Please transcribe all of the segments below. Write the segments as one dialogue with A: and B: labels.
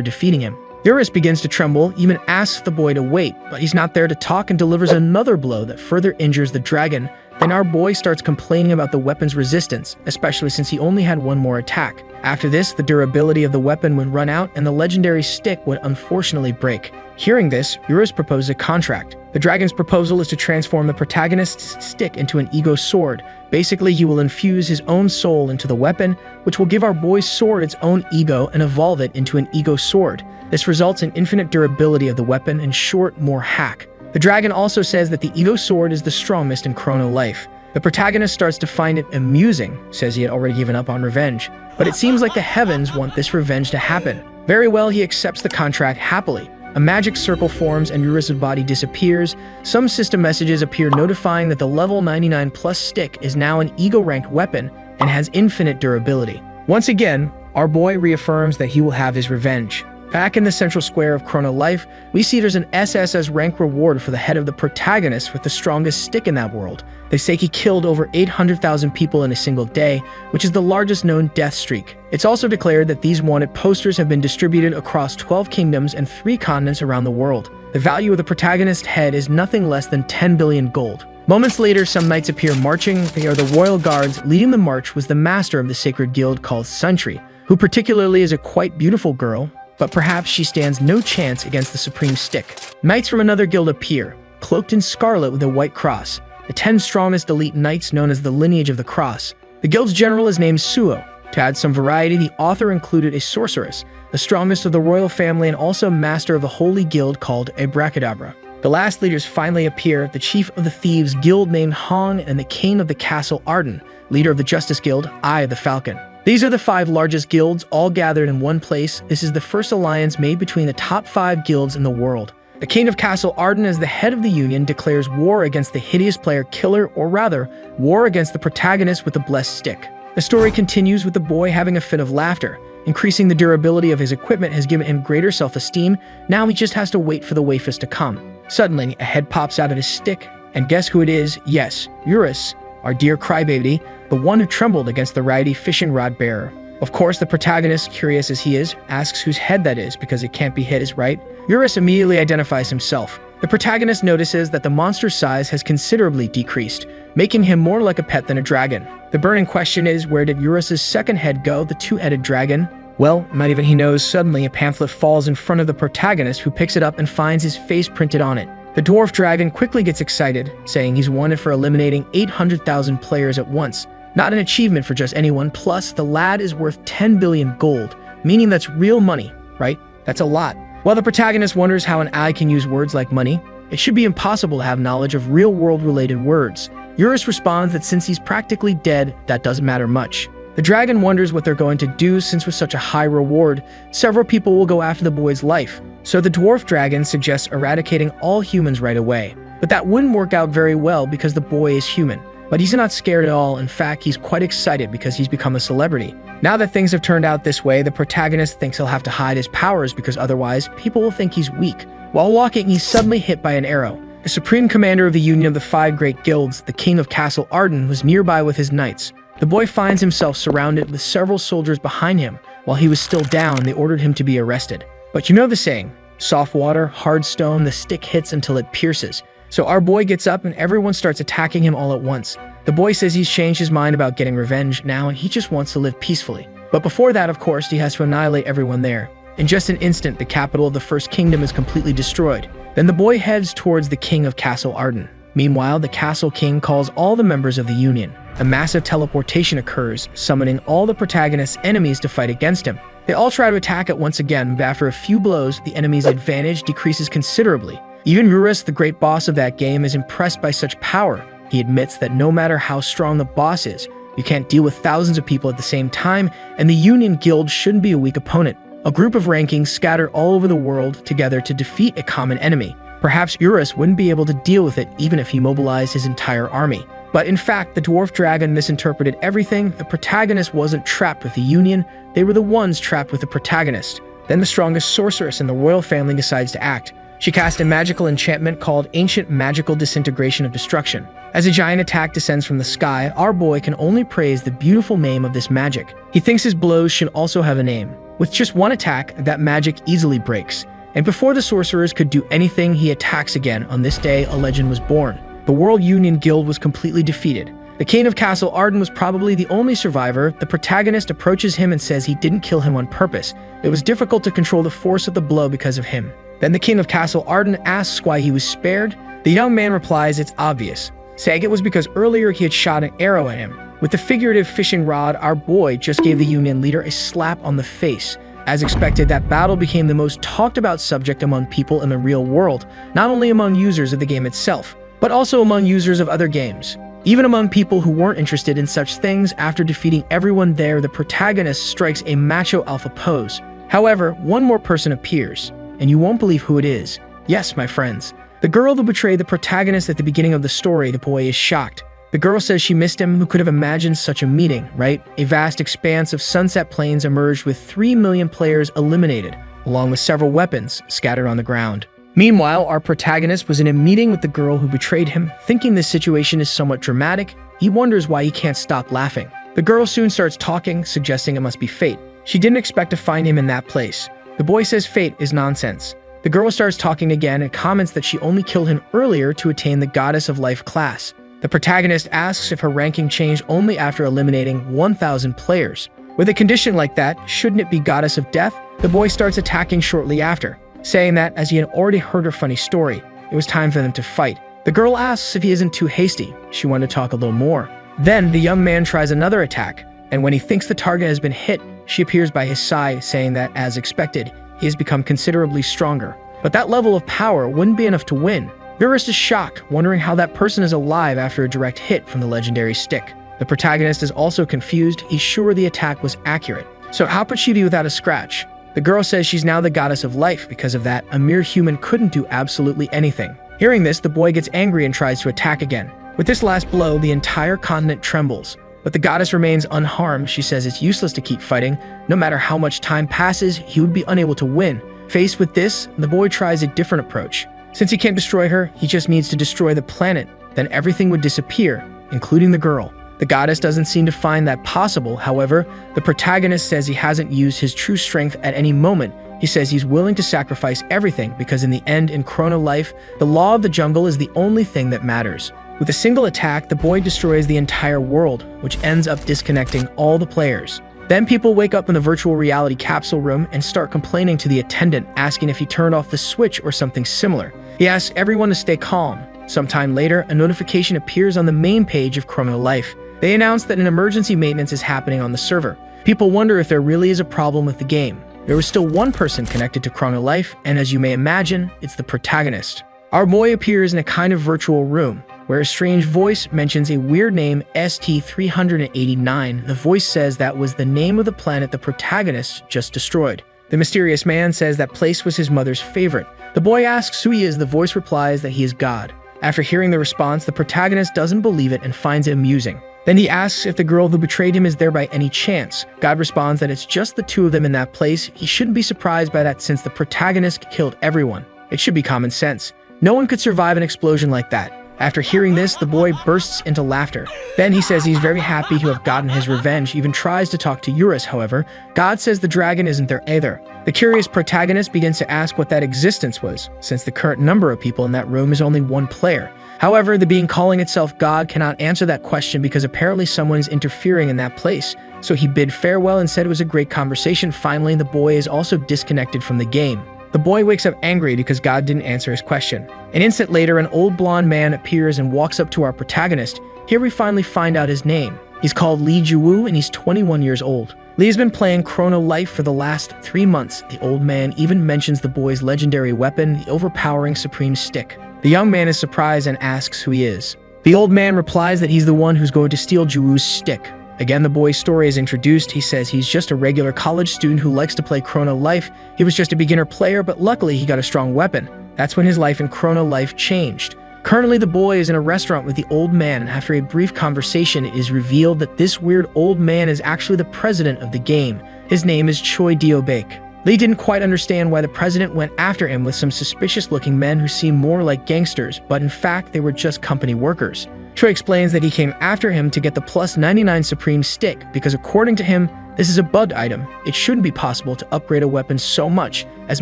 A: defeating him. Eurus begins to tremble, even asks the boy to wait, but he's not there to talk and delivers another blow that further injures the dragon. Then our boy starts complaining about the weapon's resistance, especially since he only had one more attack. After this, the durability of the weapon would run out and the legendary stick would unfortunately break. Hearing this, Eurus proposes a contract. The dragon's proposal is to transform the protagonist's stick into an ego sword. Basically, he will infuse his own soul into the weapon, which will give our boy's sword its own ego and evolve it into an ego sword. This results in infinite durability of the weapon and short, more hack. The dragon also says that the ego sword is the strongest in Chrono Life. The protagonist starts to find it amusing, says he had already given up on revenge. But it seems like the heavens want this revenge to happen. Very well, he accepts the contract happily. A magic circle forms and Eurus' body disappears. Some system messages appear notifying that the level 99 plus stick is now an ego-ranked weapon and has infinite durability. Once again, our boy reaffirms that he will have his revenge. Back in the central square of Chrono Life, we see there's an SSS rank reward for the head of the protagonist with the strongest stick in that world. They say he killed over 800,000 people in a single day, which is the largest known death streak. It's also declared that these wanted posters have been distributed across 12 kingdoms and 3 continents around the world. The value of the protagonist's head is nothing less than 10 billion gold. Moments later, some knights appear marching. They are the royal guards. Leading the march was the master of the sacred guild called Sentry, who particularly is a quite beautiful girl, but perhaps she stands no chance against the supreme stick. Knights from another guild appear, cloaked in scarlet with a white cross. The 10 strongest elite knights known as the Lineage of the Cross. The guild's general is named Suo. To add some variety, the author included a sorceress, the strongest of the royal family and also master of the holy guild called Abracadabra. The last leaders finally appear, the chief of the thieves guild named Hong and the king of the castle Arden, leader of the justice guild, Eye the Falcon. These are the 5 largest guilds, all gathered in one place. This is the first alliance made between the top 5 guilds in the world. The king of Castle Arden, as the head of the union, declares war against the hideous player killer, or rather, war against the protagonist with the blessed stick. The story continues with the boy having a fit of laughter. Increasing the durability of his equipment has given him greater self-esteem. Now he just has to wait for the wafers to come. Suddenly, a head pops out of his stick, and guess who it is? Yes, Eurus, our dear crybaby, the one who trembled against the righty fishing rod bearer. Of course, the protagonist, curious as he is, asks whose head that is because it can't be his, right? Eurus immediately identifies himself. The protagonist notices that the monster's size has considerably decreased, making him more like a pet than a dragon. The burning question is, where did Eurus' second head go, the 2-headed dragon? Well, not even he knows. Suddenly, a pamphlet falls in front of the protagonist, who picks it up and finds his face printed on it. The dwarf dragon quickly gets excited, saying he's wanted for eliminating 800,000 players at once. Not an achievement for just anyone, plus the lad is worth 10 billion gold, meaning that's real money, right? That's a lot. While the protagonist wonders how an ally can use words like money, it should be impossible to have knowledge of real-world related words. Eurus responds that since he's practically dead, that doesn't matter much. The dragon wonders what they're going to do since with such a high reward, several people will go after the boy's life. So the dwarf dragon suggests eradicating all humans right away. But that wouldn't work out very well because the boy is human. But he's not scared at all. In fact, he's quite excited because he's become a celebrity. Now that things have turned out this way, the protagonist thinks he'll have to hide his powers because otherwise people will think he's weak. While walking, he's suddenly hit by an arrow. The supreme commander of the Union of the 5 Great Guilds, the king of Castle Arden, was nearby with his knights. The boy finds himself surrounded with several soldiers behind him. While he was still down, they ordered him to be arrested. But you know the saying, soft water, hard stone, the stick hits until it pierces. So our boy gets up and everyone starts attacking him all at once. The boy says he's changed his mind about getting revenge now and he just wants to live peacefully. But before that, of course, he has to annihilate everyone there. In just an instant, the capital of the first kingdom is completely destroyed. Then the boy heads towards the king of Castle Arden. Meanwhile, the castle king calls all the members of the Union. A massive teleportation occurs, summoning all the protagonist's enemies to fight against him. They all try to attack it once again, but after a few blows, the enemy's advantage decreases considerably. Even Eurus, the great boss of that game, is impressed by such power. He admits that no matter how strong the boss is, you can't deal with thousands of people at the same time, and the Union Guild shouldn't be a weak opponent. A group of rankings scatter all over the world together to defeat a common enemy. Perhaps Eurus wouldn't be able to deal with it even if he mobilized his entire army. But in fact, the dwarf dragon misinterpreted everything. The protagonist wasn't trapped with the Union, they were the ones trapped with the protagonist. Then the strongest sorceress in the royal family decides to act. She cast a magical enchantment called Ancient Magical Disintegration of Destruction. As a giant attack descends from the sky, our boy can only praise the beautiful name of this magic. He thinks his blows should also have a name. With just one attack, that magic easily breaks. And before the sorcerers could do anything, he attacks again. On this day, a legend was born. The World Union Guild was completely defeated. The King of Castle Arden was probably the only survivor. The protagonist approaches him and says he didn't kill him on purpose. It was difficult to control the force of the blow because of him. Then the King of Castle Arden asks why he was spared. The young man replies it's obvious, saying it was because earlier he had shot an arrow at him. With the figurative fishing rod, our boy just gave the Union leader a slap on the face. As expected, that battle became the most talked about subject among people in the real world, not only among users of the game itself, but also among users of other games. Even among people who weren't interested in such things, after defeating everyone there, the protagonist strikes a macho alpha pose. However, one more person appears, and you won't believe who it is. Yes, my friends. The girl who betrayed the protagonist at the beginning of the story. The boy is shocked. The girl says she missed him. Who could have imagined such a meeting, right? A vast expanse of sunset plains emerged with 3 million players eliminated, along with several weapons scattered on the ground. Meanwhile, our protagonist was in a meeting with the girl who betrayed him. Thinking this situation is somewhat dramatic, he wonders why he can't stop laughing. The girl soon starts talking, suggesting it must be fate. She didn't expect to find him in that place. The boy says fate is nonsense. The girl starts talking again and comments that she only killed him earlier to attain the Goddess of Life class. The protagonist asks if her ranking changed only after eliminating 1,000 players. With a condition like that, shouldn't it be Goddess of Death? The boy starts attacking shortly after, saying that as he had already heard her funny story, it was time for them to fight. The girl asks if he isn't too hasty. She wanted to talk a little more. Then the young man tries another attack, and when he thinks the target has been hit, she appears by his side, saying that, as expected, he has become considerably stronger. But that level of power wouldn't be enough to win. Virus is shocked, wondering how that person is alive after a direct hit from the legendary stick. The protagonist is also confused. He's sure the attack was accurate. So how could she be without a scratch? The girl says she's now the Goddess of Life. Because of that, a mere human couldn't do absolutely anything. Hearing this, the boy gets angry and tries to attack again. With this last blow, the entire continent trembles. But the goddess remains unharmed. She says it's useless to keep fighting. No matter how much time passes, he would be unable to win. Faced with this, the boy tries a different approach. Since he can't destroy her, he just needs to destroy the planet. Then everything would disappear, including the girl. The goddess doesn't seem to find that possible. However, the protagonist says he hasn't used his true strength at any moment. He says he's willing to sacrifice everything because in the end, in Chrono Life, the law of the jungle is the only thing that matters. With a single attack, the boy destroys the entire world, which ends up disconnecting all the players. Then people wake up in the virtual reality capsule room and start complaining to the attendant, asking if he turned off the switch or something similar. He asks everyone to stay calm. Sometime later, a notification appears on the main page of Chrono Life. They announce that an emergency maintenance is happening on the server. People wonder if there really is a problem with the game. There was still one person connected to Chrono Life, and as you may imagine, it's the protagonist. Our boy appears in a kind of virtual room, where a strange voice mentions a weird name, ST-389. The voice says that was the name of the planet the protagonist just destroyed. The mysterious man says that place was his mother's favorite. The boy asks who he is. The voice replies that he is God. After hearing the response, the protagonist doesn't believe it and finds it amusing. Then he asks if the girl who betrayed him is there by any chance. God responds that it's just the two of them in that place. He shouldn't be surprised by that since the protagonist killed everyone. It should be common sense. No one could survive an explosion like that. After hearing this, the boy bursts into laughter. Then he says he's very happy to have gotten his revenge. He even tries to talk to Eurus, however. God says the dragon isn't there either. The curious protagonist begins to ask what that existence was, since the current number of people in that room is only one player. However, the being calling itself God cannot answer that question because apparently someone is interfering in that place. So he bid farewell and said it was a great conversation. Finally, the boy is also disconnected from the game. The boy wakes up angry because God didn't answer his question. An instant later, an old blonde man appears and walks up to our protagonist. Here we finally find out his name. He's called Lee Jiwoo and he's 21 years old. Lee has been playing Chrono Life for the last 3 months. The old man even mentions the boy's legendary weapon, the overpowering Supreme Stick. The young man is surprised and asks who he is. The old man replies that he's the one who's going to steal Jiwoo's stick. Again, the boy's story is introduced. He says he's just a regular college student who likes to play Chrono Life. He was just a beginner player, but luckily he got a strong weapon. That's when his life in Chrono Life changed. Currently, the boy is in a restaurant with the old man, and after a brief conversation, it is revealed that this weird old man is actually the president of the game. His name is Choi Dio-bake. Lee didn't quite understand why the president went after him with some suspicious-looking men who seemed more like gangsters, but in fact, they were just company workers. Choi explains that he came after him to get the +99 Supreme Stick because according to him, This is a bugged item. It shouldn't be possible to upgrade a weapon so much. As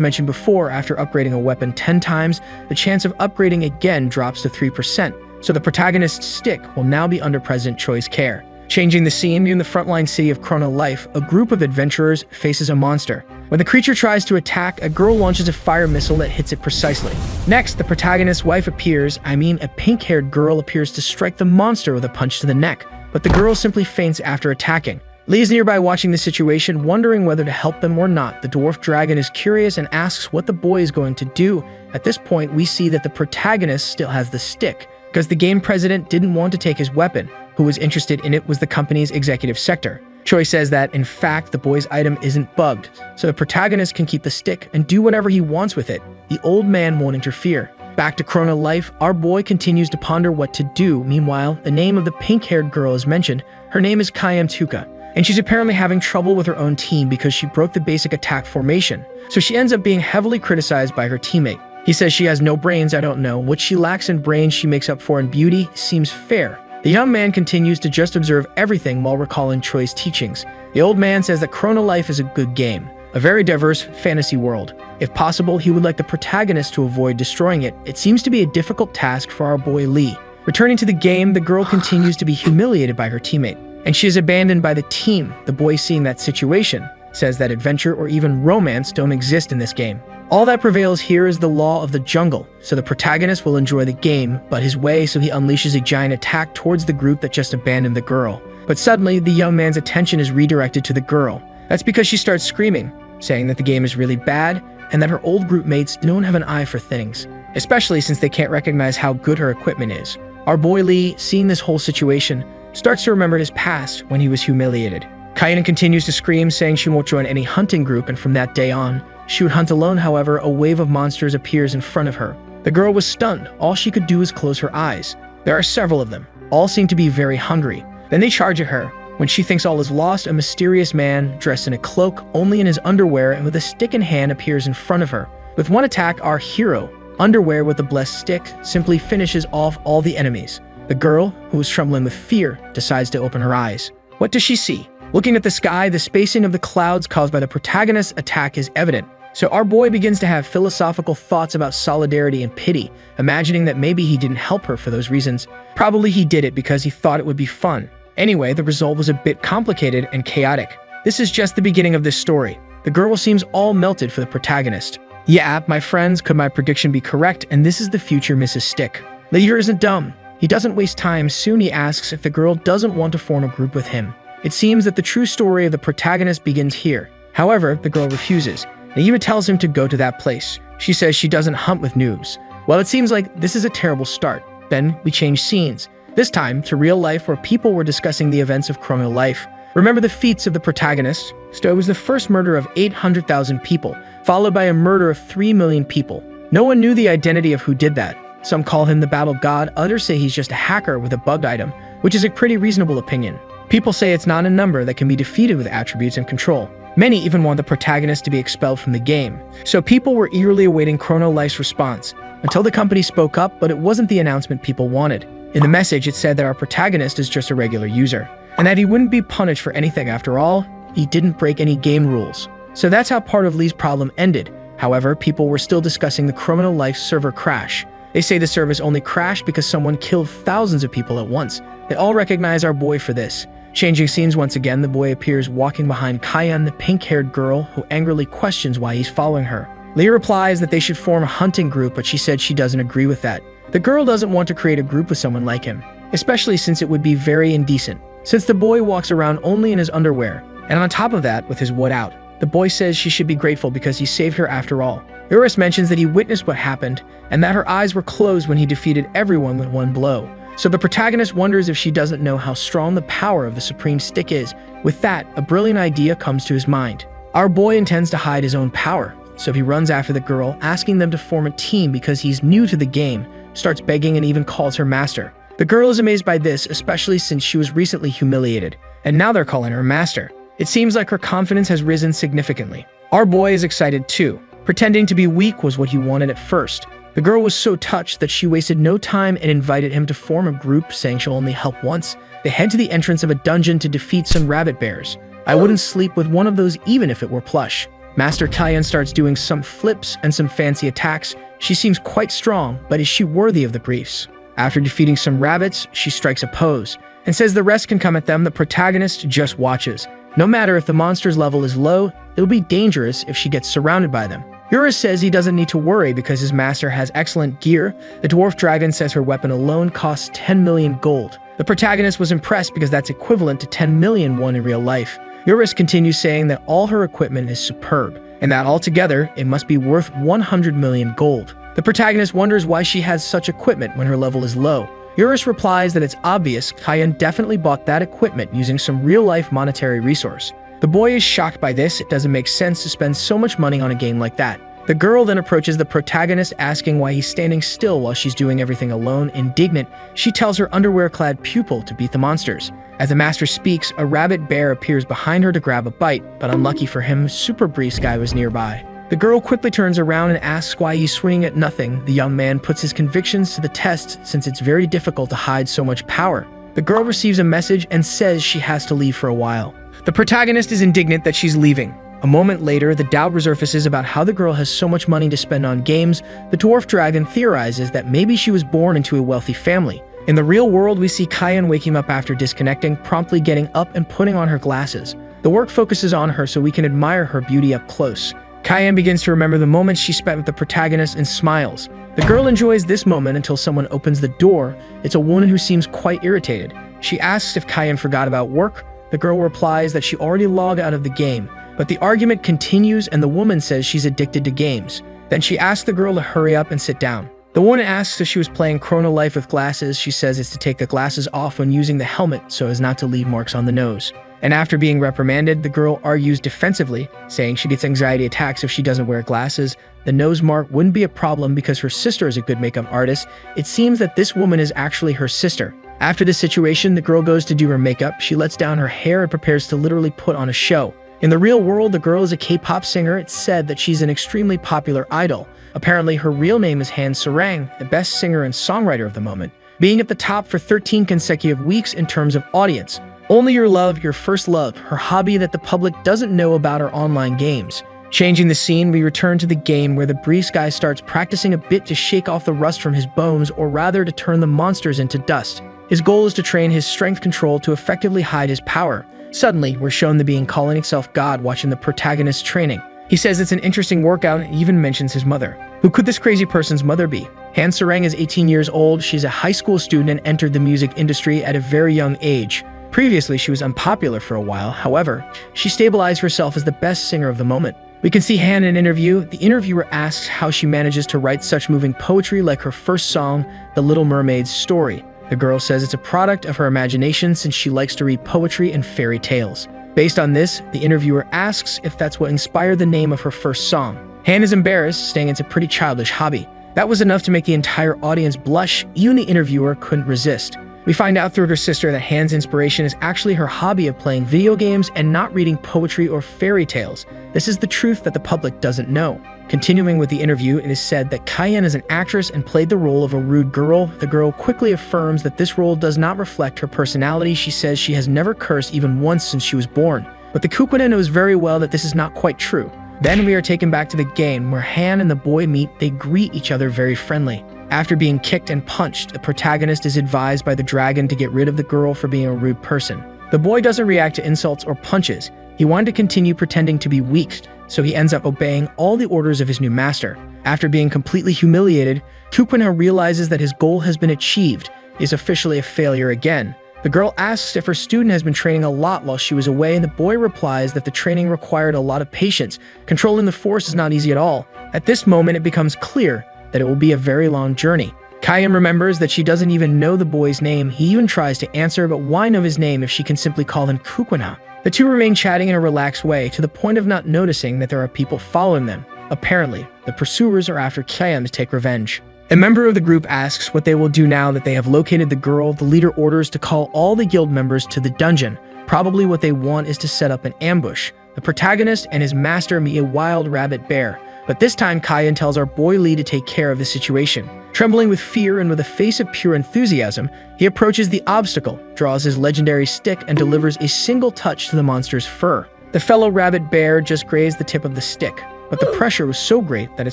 A: mentioned before, after upgrading a weapon 10 times, the chance of upgrading again drops to 3%, so the protagonist's stick will now be under President Choi's care. Changing the scene, in the frontline city of Chrono Life, a group of adventurers faces a monster. When the creature tries to attack, a girl launches a fire missile that hits it precisely. Next, the protagonist's wife appears, a pink-haired girl appears to strike the monster with a punch to the neck, but the girl simply faints after attacking. Lee is nearby watching the situation, wondering whether to help them or not. The dwarf dragon is curious and asks what the boy is going to do. At this point, we see that the protagonist still has the stick, because the game president didn't want to take his weapon. Who was interested in it was the company's executive sector. Choi says that, in fact, the boy's item isn't bugged, so the protagonist can keep the stick and do whatever he wants with it. The old man won't interfere. Back to Chrono Life, our boy continues to ponder what to do. Meanwhile, the name of the pink-haired girl is mentioned. Her name is Kayam Tuka, and she's apparently having trouble with her own team because she broke the basic attack formation, so she ends up being heavily criticized by her teammate. He says she has no brains. I don't know. What she lacks in brains she makes up for in beauty. Seems fair. The young man continues to just observe everything while recalling Choi's teachings. The old man says that Chrono Life is a good game, a very diverse fantasy world. If possible, he would like the protagonist to avoid destroying it. It seems to be a difficult task for our boy Lee. Returning to the game, the girl continues to be humiliated by her teammate, and she is abandoned by the team. The boy, seeing that situation, says that adventure or even romance don't exist in this game. All that prevails here is the law of the jungle, so the protagonist will enjoy the game, but his way, so he unleashes a giant attack towards the group that just abandoned the girl. But suddenly, the young man's attention is redirected to the girl. That's because she starts screaming, saying that the game is really bad, and that her old group mates don't have an eye for things, especially since they can't recognize how good her equipment is. Our boy Lee, seeing this whole situation, starts to remember his past when he was humiliated. Kaina continues to scream, saying she won't join any hunting group, and from that day on, she would hunt alone. However, a wave of monsters appears in front of her. The girl was stunned. All she could do was close her eyes. There are several of them. All seem to be very hungry. Then they charge at her. When she thinks all is lost, a mysterious man, dressed in a cloak, only in his underwear and with a stick in hand, appears in front of her. With one attack, our hero, underwear with the blessed stick, simply finishes off all the enemies. The girl, who is trembling with fear, decides to open her eyes. What does she see? Looking at the sky, the spacing of the clouds caused by the protagonist's attack is evident. So our boy begins to have philosophical thoughts about solidarity and pity, imagining that maybe he didn't help her for those reasons. Probably he did it because he thought it would be fun. Anyway, the result was a bit complicated and chaotic. This is just the beginning of this story. The girl seems all melted for the protagonist. Yeah, my friends, could my prediction be correct? And this is the future Mrs. Stick. Leader isn't dumb. He doesn't waste time. Soon he asks if the girl doesn't want to form a group with him. It seems that the true story of the protagonist begins here. However, the girl refuses. And even tells him to go to that place. She says she doesn't hunt with noobs. Well, it seems like this is a terrible start. Then we change scenes. This time to real life, where people were discussing the events of Chrono Life. Remember the feats of the protagonist? So it was the first murder of 800,000 people, followed by a murder of 3 million people. No one knew the identity of who did that. Some call him the battle god, others say he's just a hacker with a bugged item, which is a pretty reasonable opinion. People say it's not a number that can be defeated with attributes and control. Many even want the protagonist to be expelled from the game. So people were eagerly awaiting Chrono Life's response, until the company spoke up, but it wasn't the announcement people wanted. In the message, it said that our protagonist is just a regular user, and that he wouldn't be punished for anything. After all, he didn't break any game rules. So that's how part of Lee's problem ended. However, people were still discussing the Chrono Life server crash. They say the service only crashed because someone killed thousands of people at once. They all recognize our boy for this. Changing scenes once again, the boy appears walking behind Kayan, the pink-haired girl, who angrily questions why he's following her. Leah replies that they should form a hunting group, but she said she doesn't agree with that. The girl doesn't want to create a group with someone like him, especially since it would be very indecent, since the boy walks around only in his underwear, and on top of that, with his wood out. The boy says she should be grateful because he saved her after all. Urus mentions that he witnessed what happened, and that her eyes were closed when he defeated everyone with one blow. So the protagonist wonders if she doesn't know how strong the power of the Supreme Stick is. With that, a brilliant idea comes to his mind. Our boy intends to hide his own power, so he runs after the girl, asking them to form a team because he's new to the game, starts begging and even calls her master. The girl is amazed by this, especially since she was recently humiliated, and now they're calling her master. It seems like her confidence has risen significantly. Our boy is excited too. Pretending to be weak was what he wanted at first. The girl was so touched that she wasted no time and invited him to form a group, saying she'll only help once. They head to the entrance of a dungeon to defeat some rabbit bears. I wouldn't sleep with one of those even if it were plush. Master Kayan starts doing some flips and some fancy attacks. She seems quite strong, but is she worthy of the briefs? After defeating some rabbits, she strikes a pose and says the rest can come at them. The protagonist just watches. No matter if the monster's level is low, it'll be dangerous if she gets surrounded by them. Eurus says he doesn't need to worry because his master has excellent gear. The dwarf dragon says her weapon alone costs 10 million gold. The protagonist was impressed because that's equivalent to 10 million won in real life. Eurus continues saying that all her equipment is superb, and that altogether it must be worth 100 million gold. The protagonist wonders why she has such equipment when her level is low. Eurus replies that it's obvious Kayan definitely bought that equipment using some real-life monetary resource. The boy is shocked by this. It doesn't make sense to spend so much money on a game like that. The girl then approaches the protagonist asking why he's standing still while she's doing everything alone. Indignant, she tells her underwear-clad pupil to beat the monsters. As the master speaks, a rabbit bear appears behind her to grab a bite, but unlucky for him, Super Brief's guy was nearby. The girl quickly turns around and asks why he's swinging at nothing. The young man puts his convictions to the test since it's very difficult to hide so much power. The girl receives a message and says she has to leave for a while. The protagonist is indignant that she's leaving. A moment later, the doubt resurfaces about how the girl has so much money to spend on games. The dwarf dragon theorizes that maybe she was born into a wealthy family. In the real world, we see Kayan waking up after disconnecting, promptly getting up and putting on her glasses. The work focuses on her so we can admire her beauty up close. Kayan begins to remember the moments she spent with the protagonist and smiles. The girl enjoys this moment until someone opens the door. It's a woman who seems quite irritated. She asks if Kayan forgot about work. The girl replies that she already logged out of the game. But the argument continues and the woman says she's addicted to games. Then she asks the girl to hurry up and sit down. The woman asks if she was playing Chrono Life with glasses. She says it's to take the glasses off when using the helmet so as not to leave marks on the nose. And after being reprimanded, the girl argues defensively, saying she gets anxiety attacks if she doesn't wear glasses. The nose mark wouldn't be a problem because her sister is a good makeup artist. It seems that this woman is actually her sister. After this situation, the girl goes to do her makeup. She lets down her hair and prepares to literally put on a show. In the real world, the girl is a K-pop singer. It's said that she's an extremely popular idol. Apparently, her real name is Han Sarang, the best singer and songwriter of the moment, being at the top for 13 consecutive weeks in terms of audience. Only Your Love, Your First Love, her hobby that the public doesn't know about are online games. Changing the scene, we return to the game where the Briefs guy starts practicing a bit to shake off the rust from his bones, or rather to turn the monsters into dust. His goal is to train his strength control to effectively hide his power. Suddenly, we're shown the being calling itself God watching the protagonist's training. He says it's an interesting workout and even mentions his mother. Who could this crazy person's mother be? Han Sarang is 18 years old. She's a high school student and entered the music industry at a very young age. Previously, she was unpopular for a while. However, she stabilized herself as the best singer of the moment. We can see Han in an interview. The interviewer asks how she manages to write such moving poetry like her first song, The Little Mermaid's Story. The girl says it's a product of her imagination since she likes to read poetry and fairy tales. Based on this, the interviewer asks if that's what inspired the name of her first song. Han is embarrassed, saying it's a pretty childish hobby. That was enough to make the entire audience blush. Even the interviewer couldn't resist. We find out through her sister that Han's inspiration is actually her hobby of playing video games and not reading poetry or fairy tales. This is the truth that the public doesn't know. Continuing with the interview, it is said that Kayan is an actress and played the role of a rude girl. The girl quickly affirms that this role does not reflect her personality. She says she has never cursed even once since she was born. But the Kukwina knows very well that this is not quite true. Then we are taken back to the game where Han and the boy meet. They greet each other very friendly. After being kicked and punched, the protagonist is advised by the dragon to get rid of the girl for being a rude person. The boy doesn't react to insults or punches. He wanted to continue pretending to be weak, so he ends up obeying all the orders of his new master. After being completely humiliated, Kukwina realizes that his goal has been achieved. He is officially a failure again. The girl asks if her student has been training a lot while she was away, and the boy replies that the training required a lot of patience. Controlling the force is not easy at all. At this moment, it becomes clear that it will be a very long journey. Kayan remembers that she doesn't even know the boy's name. He even tries to answer, but why know his name if she can simply call him Kukwina? The two remain chatting in a relaxed way, to the point of not noticing that there are people following them. Apparently, the pursuers are after Kayan to take revenge. A member of the group asks what they will do now that they have located the girl. The leader orders to call all the guild members to the dungeon. Probably what they want is to set up an ambush. The protagonist and his master meet a wild rabbit bear. But this time, Kayan tells our boy Lee to take care of the situation. Trembling with fear and with a face of pure enthusiasm, he approaches the obstacle, draws his legendary stick, and delivers a single touch to the monster's fur. The fellow rabbit bear just grazed the tip of the stick, but the pressure was so great that it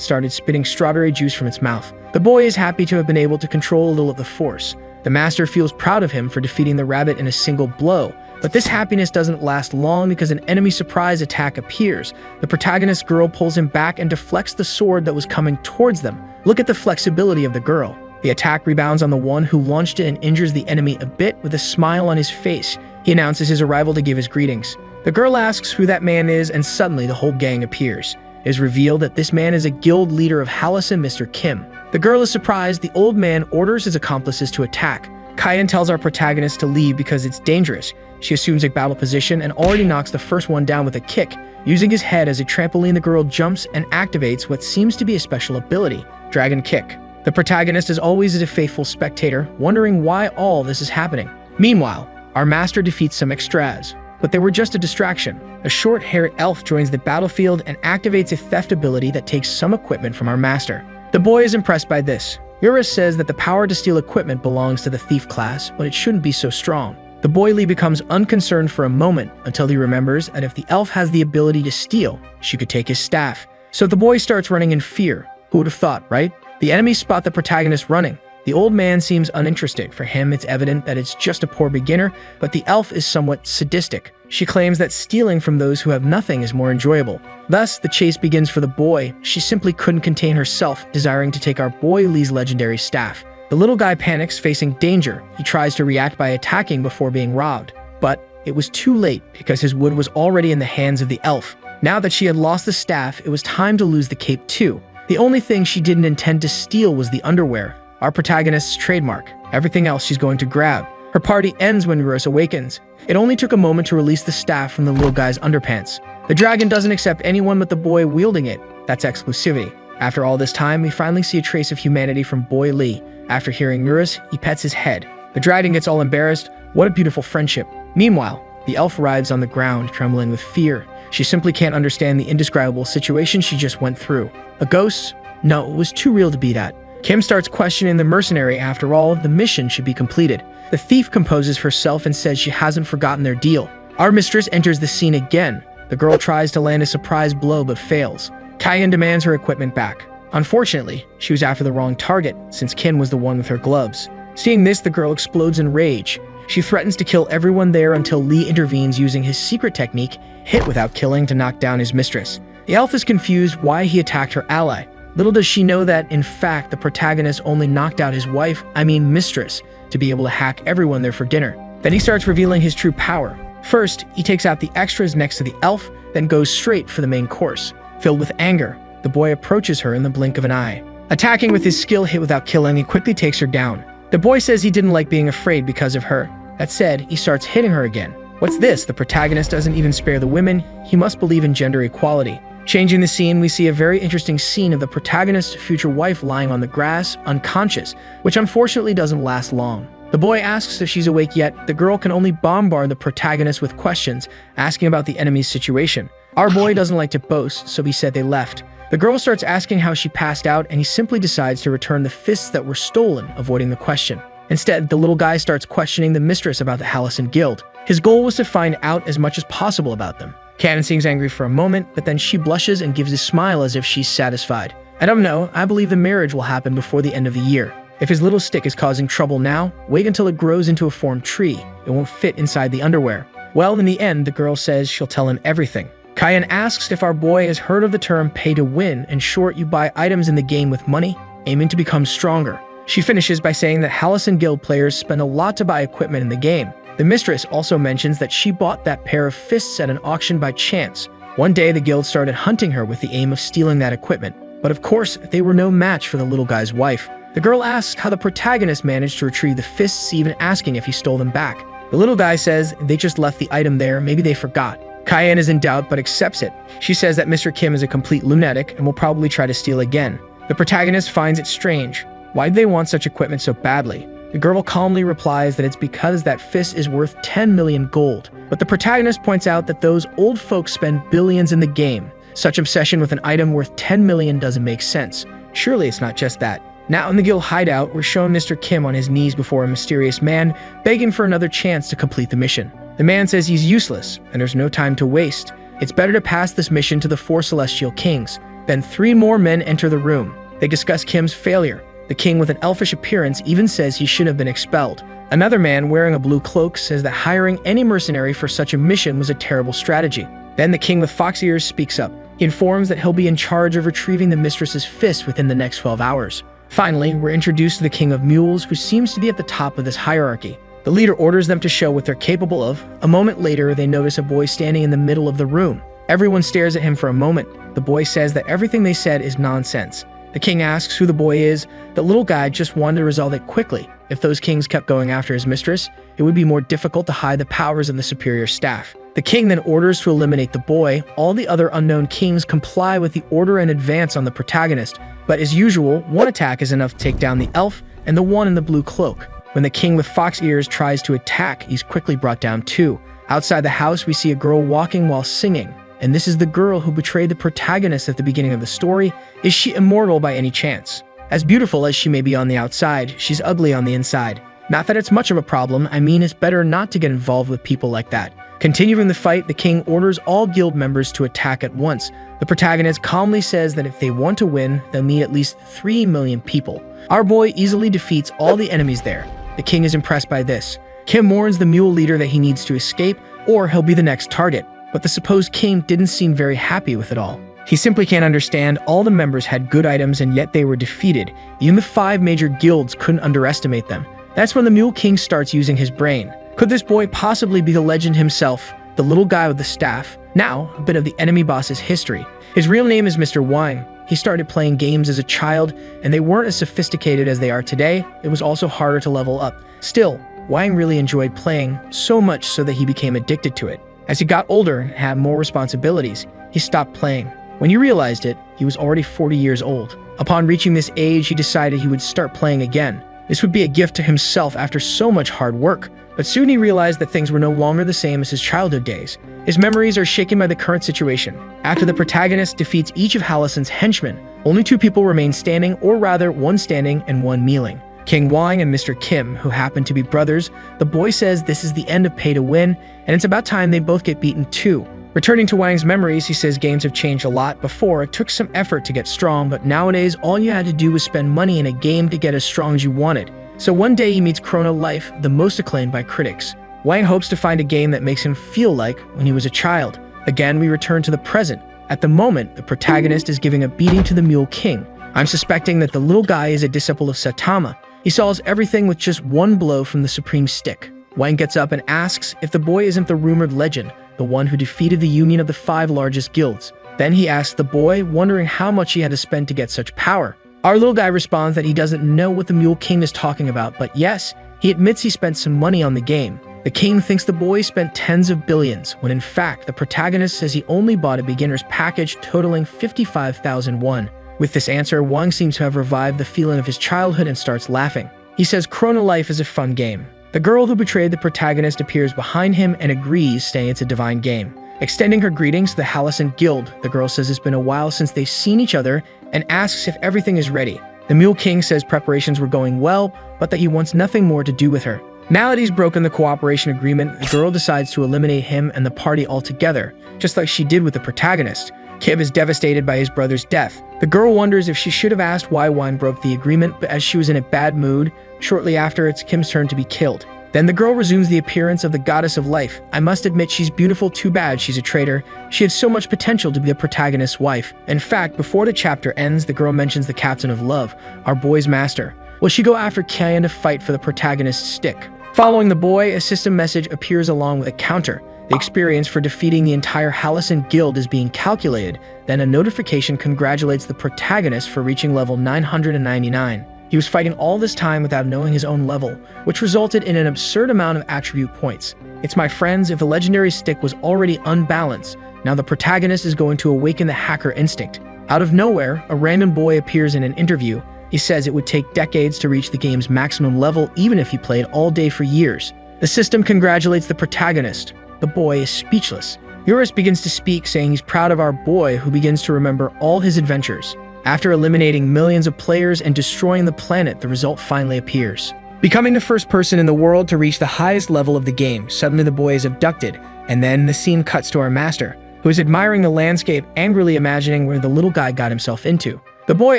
A: started spitting strawberry juice from its mouth. The boy is happy to have been able to control a little of the force. The master feels proud of him for defeating the rabbit in a single blow, but this happiness doesn't last long because an enemy surprise attack appears. The protagonist girl pulls him back and deflects the sword that was coming towards them. Look at the flexibility of the girl. The attack rebounds on the one who launched it and injures the enemy a bit. With a smile on his face, he announces his arrival to give his greetings. The girl asks who that man is, and suddenly the whole gang appears. It is revealed that this man is a guild leader of Hallis and Mr. Kim. The girl is surprised. The old man orders his accomplices to attack. Kyan tells our protagonist to leave because it's dangerous. She assumes a battle position and already knocks the first one down with a kick. Using his head as a trampoline, the girl jumps and activates what seems to be a special ability, Dragon Kick. The protagonist is always a faithful spectator, wondering why all this is happening. Meanwhile, our master defeats some extras, but they were just a distraction. A short-haired elf joins the battlefield and activates a theft ability that takes some equipment from our master. The boy is impressed by this. Eurus says that the power to steal equipment belongs to the thief class, but it shouldn't be so strong. The boy Lee becomes unconcerned for a moment until he remembers that if the elf has the ability to steal, she could take his staff. So the boy starts running in fear. Who would have thought, right? The enemies spot the protagonist running. The old man seems uninterested. For him, it's evident that it's just a poor beginner, but the elf is somewhat sadistic. She claims that stealing from those who have nothing is more enjoyable. Thus, the chase begins for the boy. She simply couldn't contain herself, desiring to take our boy Lee's legendary staff. The little guy panics, facing danger. He tries to react by attacking before being robbed, but it was too late because his wood was already in the hands of the elf. Now that she had lost the staff, it was time to lose the cape too. The only thing she didn't intend to steal was the underwear, our protagonist's trademark. Everything else she's going to grab. Her party ends when Eurus awakens. It only took a moment to release the staff from the little guy's underpants. The dragon doesn't accept anyone but the boy wielding it. That's exclusivity. After all this time, we finally see a trace of humanity from Boy Lee. After hearing Eurus, he pets his head. The dragon gets all embarrassed. What a beautiful friendship. Meanwhile, the elf arrives on the ground, trembling with fear. She simply can't understand the indescribable situation she just went through. A ghost? No, it was too real to be that. Kim starts questioning the mercenary. After all, the mission should be completed. The thief composes herself and says she hasn't forgotten their deal. Our mistress enters the scene again. The girl tries to land a surprise blow but fails. Kyan demands her equipment back. Unfortunately, she was after the wrong target, since Kim was the one with her gloves. Seeing this, the girl explodes in rage. She threatens to kill everyone there until Lee intervenes using his secret technique, hit without killing, to knock down his mistress. The elf is confused why he attacked her ally. Little does she know that, in fact, the protagonist only knocked out his mistress, to be able to hack everyone there for dinner. Then he starts revealing his true power. First, he takes out the extras next to the elf, then goes straight for the main course. Filled with anger, the boy approaches her in the blink of an eye. Attacking with his skill hit without killing, he quickly takes her down. The boy says he didn't like being afraid because of her. That said, he starts hitting her again. What's this? The protagonist doesn't even spare the women. He must believe in gender equality. Changing the scene, we see a very interesting scene of the protagonist's future wife lying on the grass, unconscious, which unfortunately doesn't last long. The boy asks if she's awake yet. The girl can only bombard the protagonist with questions, asking about the enemy's situation. Our boy doesn't like to boast, so he said they left. The girl starts asking how she passed out, and he simply decides to return the fists that were stolen, avoiding the question. Instead, the little guy starts questioning the mistress about the Hallison Guild. His goal was to find out as much as possible about them. Cannon seems angry for a moment, but then she blushes and gives a smile as if she's satisfied. I don't know, I believe the marriage will happen before the end of the year. If his little stick is causing trouble now, wait until it grows into a formed tree. It won't fit inside the underwear. Well, in the end, the girl says she'll tell him everything. Kyan asks if our boy has heard of the term pay to win. In short, you buy items in the game with money, aiming to become stronger. She finishes by saying that Hallison Guild players spend a lot to buy equipment in the game. The mistress also mentions that she bought that pair of fists at an auction by chance. One day, the guild started hunting her with the aim of stealing that equipment. But of course, they were no match for the little guy's wife. The girl asks how the protagonist managed to retrieve the fists, even asking if he stole them back. The little guy says they just left the item there, maybe they forgot. Kyan is in doubt but accepts it. She says that Mr. Kim is a complete lunatic and will probably try to steal again. The protagonist finds it strange. Why do they want such equipment so badly? The girl calmly replies that it's because that fist is worth 10 million gold. But the protagonist points out that those old folks spend billions in the game. Such obsession with an item worth 10 million doesn't make sense. Surely it's not just that. Now in the guild hideout, we're shown Mr. Kim on his knees before a mysterious man, begging for another chance to complete the mission. The man says he's useless, and there's no time to waste. It's better to pass this mission to the 4 celestial kings. Then 3 more men enter the room. They discuss Kim's failure. The king with an elfish appearance even says he should have been expelled. Another man wearing a blue cloak says that hiring any mercenary for such a mission was a terrible strategy. Then the king with fox ears speaks up. He informs that he'll be in charge of retrieving the mistress's fist within the next 12 hours. Finally, we're introduced to the king of mules, who seems to be at the top of this hierarchy. The leader orders them to show what they're capable of. A moment later, they notice a boy standing in the middle of the room. Everyone stares at him for a moment. The boy says that everything they said is nonsense. The king asks who the boy is. The little guy just wanted to resolve it quickly. If those kings kept going after his mistress, it would be more difficult to hide the powers of the superior staff. The king then orders to eliminate the boy. All the other unknown kings comply with the order and advance on the protagonist. But as usual, one attack is enough to take down the elf and the one in the blue cloak. When the king with fox ears tries to attack, he's quickly brought down too. Outside the house, we see a girl walking while singing. And this is the girl who betrayed the protagonist at the beginning of the story. Is she immortal by any chance? As beautiful as she may be on the outside, she's ugly on the inside. Not that it's much of a problem, I mean it's better not to get involved with people like that. Continuing the fight, the king orders all guild members to attack at once. The protagonist calmly says that if they want to win, they'll need at least 3 million people. Our boy easily defeats all the enemies there. The king is impressed by this. Kim warns the mule leader that he needs to escape, or he'll be the next target. But the supposed king didn't seem very happy with it all. He simply can't understand all the members had good items and yet they were defeated. Even the 5 major guilds couldn't underestimate them. That's when the Mule King starts using his brain. Could this boy possibly be the legend himself, the little guy with the staff? Now, a bit of the enemy boss's history. His real name is Mr. Wang. He started playing games as a child, and they weren't as sophisticated as they are today. It was also harder to level up. Still, Wang really enjoyed playing, so much so that he became addicted to it. As he got older and had more responsibilities, he stopped playing. When he realized it, he was already 40 years old. Upon reaching this age, he decided he would start playing again. This would be a gift to himself after so much hard work. But soon he realized that things were no longer the same as his childhood days. His memories are shaken by the current situation. After the protagonist defeats each of Hallison's henchmen, only 2 people remain standing, or rather, 1 standing and 1 kneeling. King Wang and Mr. Kim, who happen to be brothers. The boy says this is the end of pay to win, and it's about time they both get beaten too. Returning to Wang's memories, he says games have changed a lot. Before, it took some effort to get strong, but nowadays all you had to do was spend money in a game to get as strong as you wanted. So one day he meets Chrono Life, the most acclaimed by critics. Wang hopes to find a game that makes him feel like when he was a child. Again, we return to the present. At the moment, the protagonist is giving a beating to the Mule King. I'm suspecting that the little guy is a disciple of Saitama. He solves everything with just 1 blow from the supreme stick. Wang gets up and asks if the boy isn't the rumored legend, the one who defeated the union of the 5 largest guilds. Then he asks the boy, wondering how much he had to spend to get such power. Our little guy responds that he doesn't know what the Mule King is talking about, but yes, he admits he spent some money on the game. The king thinks the boy spent tens of billions, when in fact the protagonist says he only bought a beginner's package totaling 55,000 won. With this answer, Wang seems to have revived the feeling of his childhood and starts laughing. He says Chrono Life is a fun game. The girl who betrayed the protagonist appears behind him and agrees, saying it's a divine game. Extending her greetings to the Hallison Guild, the girl says it's been a while since they've seen each other and asks if everything is ready. The Mule King says preparations were going well, but that he wants nothing more to do with her. Now that he's broken the cooperation agreement, the girl decides to eliminate him and the party altogether, just like she did with the protagonist. Kim is devastated by his brother's death. The girl wonders if she should have asked why Wang broke the agreement, but as she was in a bad mood, shortly after it's Kim's turn to be killed. Then the girl resumes the appearance of the goddess of life. I must admit she's beautiful, too bad she's a traitor. She had so much potential to be the protagonist's wife. In fact, before the chapter ends, the girl mentions the captain of love, our boy's master. Will she go after Kian to fight for the protagonist's stick? Following the boy, a system message appears along with a counter. The experience for defeating the entire Hallison Guild is being calculated. Then a notification congratulates the protagonist for reaching level 999. He was fighting all this time without knowing his own level, which resulted in an absurd amount of attribute points. It's my friends, if the legendary stick was already unbalanced, now the protagonist is going to awaken the hacker instinct. Out of nowhere, a random boy appears in an interview. He says it would take decades to reach the game's maximum level even if he played all day for years. The system congratulates the protagonist. The boy is speechless. Eurus begins to speak, saying he's proud of our boy, who begins to remember all his adventures. After eliminating millions of players and destroying the planet, the result finally appears. Becoming the first person in the world to reach the highest level of the game, suddenly the boy is abducted, and then the scene cuts to our master, who is admiring the landscape, angrily imagining where the little guy got himself into. The boy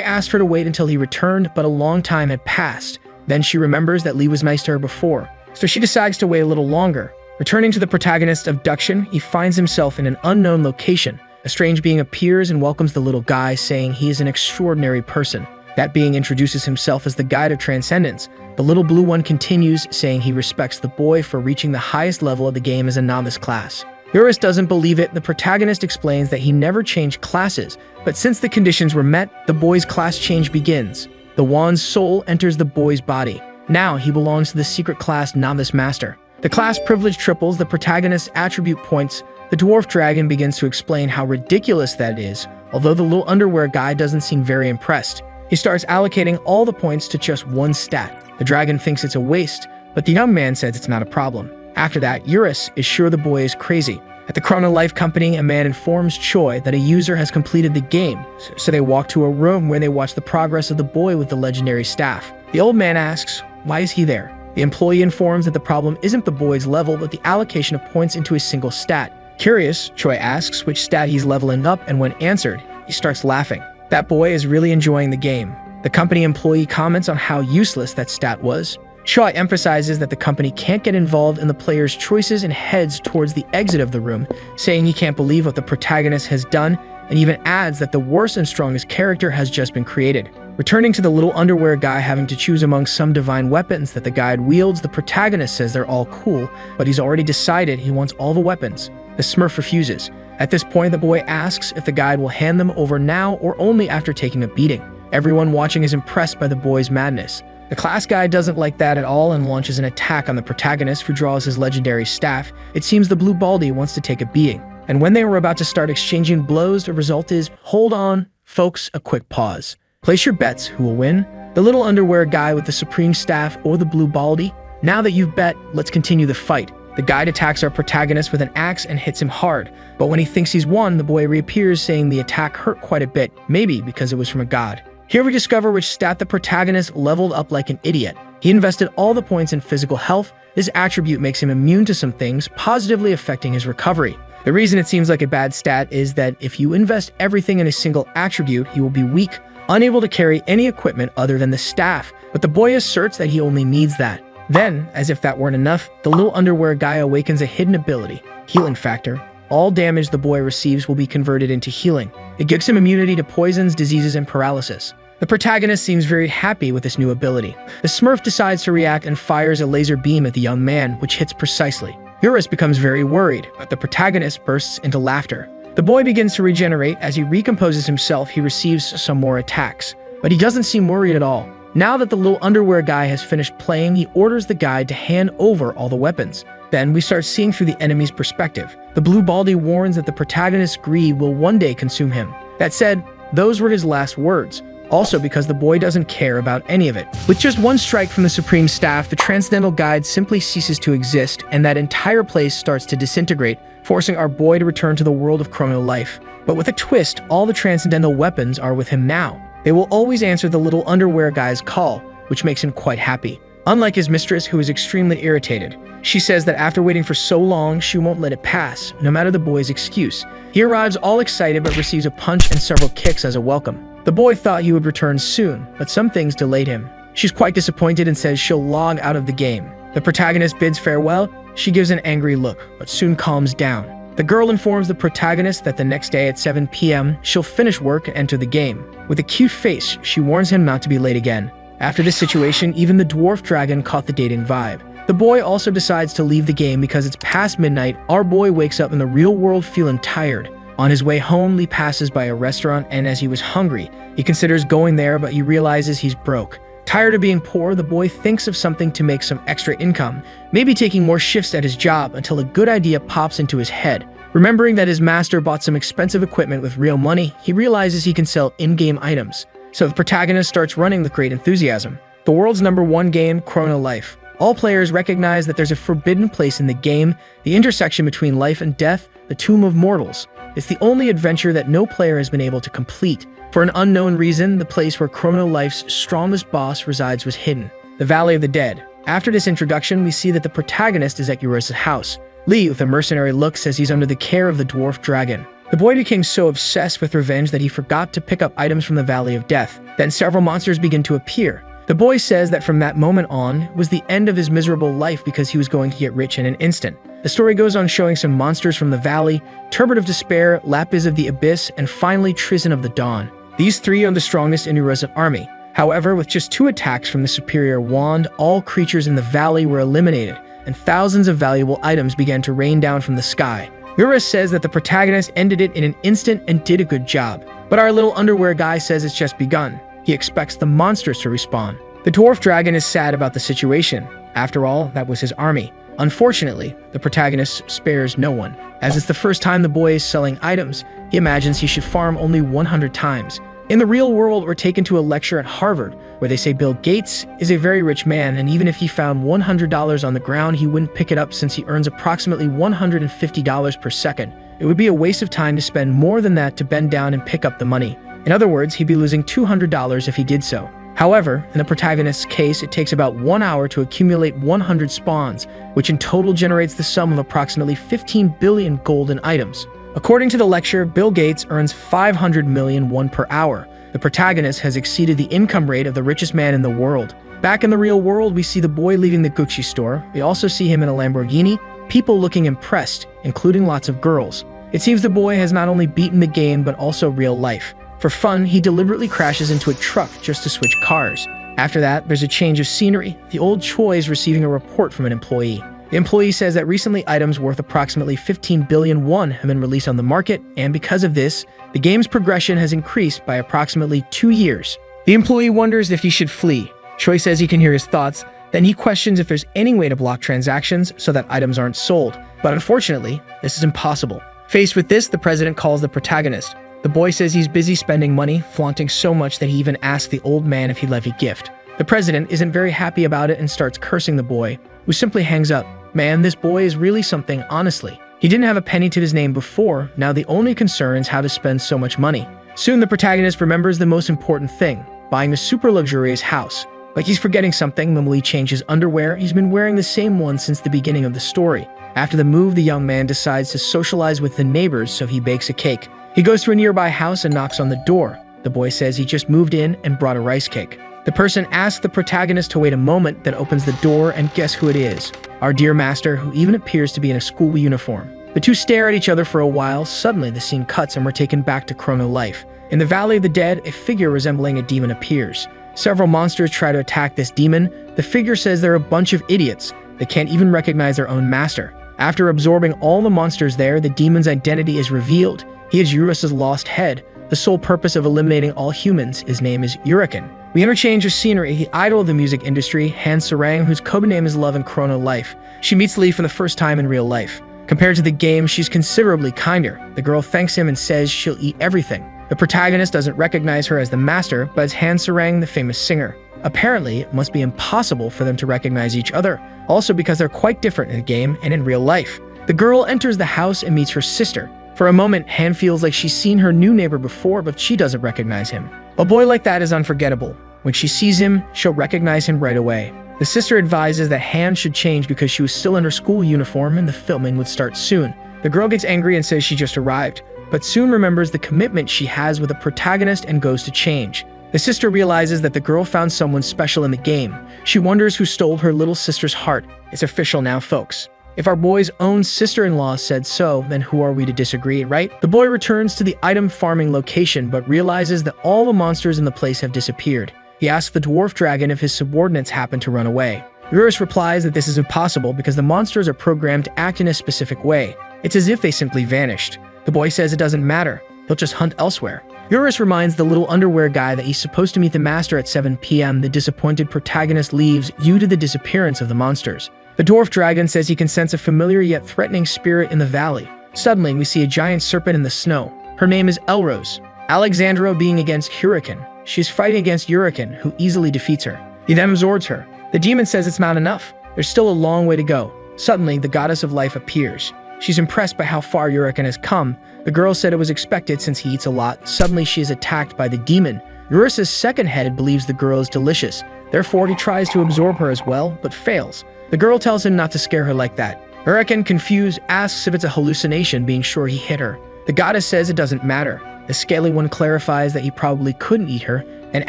A: asked her to wait until he returned, but a long time had passed. Then she remembers that Lee was nice to her before, so she decides to wait a little longer. Returning to the protagonist's abduction, he finds himself in an unknown location. A strange being appears and welcomes the little guy, saying he is an extraordinary person. That being introduces himself as the guide of transcendence. The little blue one continues, saying he respects the boy for reaching the highest level of the game as a novice class. Eurus doesn't believe it. The protagonist explains that he never changed classes, but since the conditions were met, the boy's class change begins. The wand's soul enters the boy's body. Now he belongs to the secret class Novice Master. The class privilege triples the protagonist's attribute points. The dwarf dragon begins to explain how ridiculous that is, although the little underwear guy doesn't seem very impressed. He starts allocating all the points to just one stat. The dragon thinks it's a waste, but the young man says it's not a problem. After that, Eurus is sure the boy is crazy. At the Chrono Life company, a man informs Choi that a user has completed the game, so they walk to a room where they watch the progress of the boy with the legendary staff. The old man asks, why is he there? The employee informs that the problem isn't the boy's level, but the allocation of points into a single stat. Curious, Choi asks which stat he's leveling up, and when answered, he starts laughing. That boy is really enjoying the game. The company employee comments on how useless that stat was. Choi emphasizes that the company can't get involved in the player's choices and heads towards the exit of the room, saying he can't believe what the protagonist has done, and even adds that the worst and strongest character has just been created. Returning to the little underwear guy having to choose among some divine weapons that the guide wields, the protagonist says they're all cool, but he's already decided he wants all the weapons. The Smurf refuses. At this point, the boy asks if the guide will hand them over now or only after taking a beating. Everyone watching is impressed by the boy's madness. The class guy doesn't like that at all and launches an attack on the protagonist, who draws his legendary staff. It seems the blue baldy wants to take a beating. And when they were about to start exchanging blows, the result is, hold on, folks, a quick pause. Place your bets, who will win? The little underwear guy with the supreme staff or the blue baldy? Now that you've bet, let's continue the fight. The guide attacks our protagonist with an axe and hits him hard, but when he thinks he's won, the boy reappears saying the attack hurt quite a bit, maybe because it was from a god. Here we discover which stat the protagonist leveled up like an idiot. He invested all the points in physical health. This attribute makes him immune to some things, positively affecting his recovery. The reason it seems like a bad stat is that if you invest everything in a single attribute, he will be weak, unable to carry any equipment other than the staff, but the boy asserts that he only needs that. Then, as if that weren't enough, the little underwear guy awakens a hidden ability, Healing Factor. All damage the boy receives will be converted into healing. It gives him immunity to poisons, diseases, and paralysis. The protagonist seems very happy with this new ability. The Smurf decides to react and fires a laser beam at the young man, which hits precisely. Eurus becomes very worried, but the protagonist bursts into laughter. The boy begins to regenerate. As he recomposes himself, he receives some more attacks, but he doesn't seem worried at all. Now that the little underwear guy has finished playing, he orders the guide to hand over all the weapons. Then we start seeing through the enemy's perspective. The blue baldy warns that the protagonist's greed will one day consume him. That said, those were his last words. Also because the boy doesn't care about any of it. With just one strike from the Supreme Staff, the Transcendental Guide simply ceases to exist, and that entire place starts to disintegrate, forcing our boy to return to the world of Chrono Life. But with a twist, all the Transcendental weapons are with him now. They will always answer the little underwear guy's call, which makes him quite happy. Unlike his mistress, who is extremely irritated. She says that after waiting for so long, she won't let it pass, no matter the boy's excuse. He arrives all excited but receives a punch and several kicks as a welcome. The boy thought he would return soon, but some things delayed him. She's quite disappointed and says she'll log out of the game. The protagonist bids farewell. She gives an angry look, but soon calms down. The girl informs the protagonist that the next day at 7 p.m., she'll finish work and enter the game. With a cute face, she warns him not to be late again. After this situation, even the dwarf dragon caught the dating vibe. The boy also decides to leave the game because it's past midnight. Our boy wakes up in the real world feeling tired. On his way home, Lee passes by a restaurant, and as he was hungry, he considers going there, but he realizes he's broke. Tired of being poor, the boy thinks of something to make some extra income, maybe taking more shifts at his job, until a good idea pops into his head. Remembering that his master bought some expensive equipment with real money, he realizes he can sell in-game items. So the protagonist starts running with great enthusiasm. The world's #1 game, Chrono Life. All players recognize that there's a forbidden place in the game, the intersection between life and death, the Tomb of Mortals. It's the only adventure that no player has been able to complete. For an unknown reason, the place where Chrono Life's strongest boss resides was hidden, the Valley of the Dead. After this introduction, we see that the protagonist is at Eurus' house. Lee, with a mercenary look, says he's under the care of the dwarf dragon. The boy became so obsessed with revenge that he forgot to pick up items from the Valley of Death. Then several monsters begin to appear. The boy says that from that moment on was the end of his miserable life because he was going to get rich in an instant. The story goes on showing some monsters from the valley, Turbid of Despair, Lapis of the Abyss, and finally Trizon of the Dawn. These three are the strongest in Eurus' army. However, with just 2 attacks from the superior wand, all creatures in the valley were eliminated, and thousands of valuable items began to rain down from the sky. Eurus says that the protagonist ended it in an instant and did a good job. But our little underwear guy says it's just begun. He expects the monsters to respawn. The dwarf dragon is sad about the situation. After all, that was his army. Unfortunately, the protagonist spares no one. As it's the first time the boy is selling items, he imagines he should farm only 100 times. In the real world, we're taken to a lecture at Harvard, where they say Bill Gates is a very rich man, and even if he found $100 on the ground, he wouldn't pick it up since he earns approximately $150 per second. It would be a waste of time to spend more than that to bend down and pick up the money. In other words, he'd be losing $200 if he did so. However, in the protagonist's case, it takes about 1 hour to accumulate 100 spawns, which in total generates the sum of approximately 15 billion golden items. According to the lecture, Bill Gates earns 500 million won per hour. The protagonist has exceeded the income rate of the richest man in the world. Back in the real world, we see the boy leaving the Gucci store. We also see him in a Lamborghini, people looking impressed, including lots of girls. It seems the boy has not only beaten the game, but also real life. For fun, he deliberately crashes into a truck just to switch cars. After that, there's a change of scenery. The old Choi is receiving a report from an employee. The employee says that recently items worth approximately 15 billion won have been released on the market, and because of this, the game's progression has increased by approximately 2 years. The employee wonders if he should flee. Choi says he can hear his thoughts, then he questions if there's any way to block transactions so that items aren't sold. But unfortunately, this is impossible. Faced with this, the president calls the protagonist. The boy says he's busy spending money, flaunting so much that he even asks the old man if he'd love a gift. The president isn't very happy about it and starts cursing the boy, who simply hangs up. Man, this boy is really something, honestly. He didn't have a penny to his name before, now the only concern is how to spend so much money. Soon the protagonist remembers the most important thing, buying a super luxurious house. Like he's forgetting something, when Lee changes underwear, he's been wearing the same one since the beginning of the story. After the move, the young man decides to socialize with the neighbors, so he bakes a cake. He goes to a nearby house and knocks on the door. The boy says he just moved in and brought a rice cake. The person asks the protagonist to wait a moment, then opens the door, and guess who it is? Our dear master, who even appears to be in a school uniform. The two stare at each other for a while. Suddenly, the scene cuts and we're taken back to Chrono Life. In the Valley of the Dead, a figure resembling a demon appears. Several monsters try to attack this demon. The figure says they're a bunch of idiots. They can't even recognize their own master. After absorbing all the monsters there, the demon's identity is revealed. He is Eurus' lost head, the sole purpose of eliminating all humans. His name is Uriken. We interchange of scenery. The idol of the music industry, Han Sarang, whose code name is Love in Chrono Life. She meets Lee for the first time in real life. Compared to the game, she's considerably kinder. The girl thanks him and says she'll eat everything. The protagonist doesn't recognize her as the master, but as Han Sarang, the famous singer. Apparently, it must be impossible for them to recognize each other, also because they're quite different in the game and in real life. The girl enters the house and meets her sister. For a moment, Han feels like she's seen her new neighbor before, but she doesn't recognize him. A boy like that is unforgettable. When she sees him, she'll recognize him right away. The sister advises that Han should change because she was still in her school uniform and the filming would start soon. The girl gets angry and says she just arrived, but soon remembers the commitment she has with the protagonist and goes to change. The sister realizes that the girl found someone special in the game. She wonders who stole her little sister's heart. It's official now, folks. If our boy's own sister-in-law said so, then who are we to disagree, right? The boy returns to the item farming location, but realizes that all the monsters in the place have disappeared. He asks the dwarf dragon if his subordinates happen to run away. Eurus replies that this is impossible because the monsters are programmed to act in a specific way. It's as if they simply vanished. The boy says it doesn't matter. He'll just hunt elsewhere. Eurus reminds the little underwear guy that he's supposed to meet the master at 7 p.m. The disappointed protagonist leaves due to the disappearance of the monsters. The dwarf dragon says he can sense a familiar yet threatening spirit in the valley. Suddenly, we see a giant serpent in the snow. Her name is Elrose. Alexandra being against Hurricane. She's fighting against Uriken, who easily defeats her. He then absorbs her. The demon says it's not enough. There's still a long way to go. Suddenly, the goddess of life appears. She's impressed by how far Uriken has come. The girl said it was expected since he eats a lot. Suddenly, she is attacked by the demon. Eurus's second head believes the girl is delicious. Therefore, he tries to absorb her as well, but fails. The girl tells him not to scare her like that. Uriken, confused, asks if it's a hallucination, being sure he hit her. The goddess says it doesn't matter. The scaly one clarifies that he probably couldn't eat her, and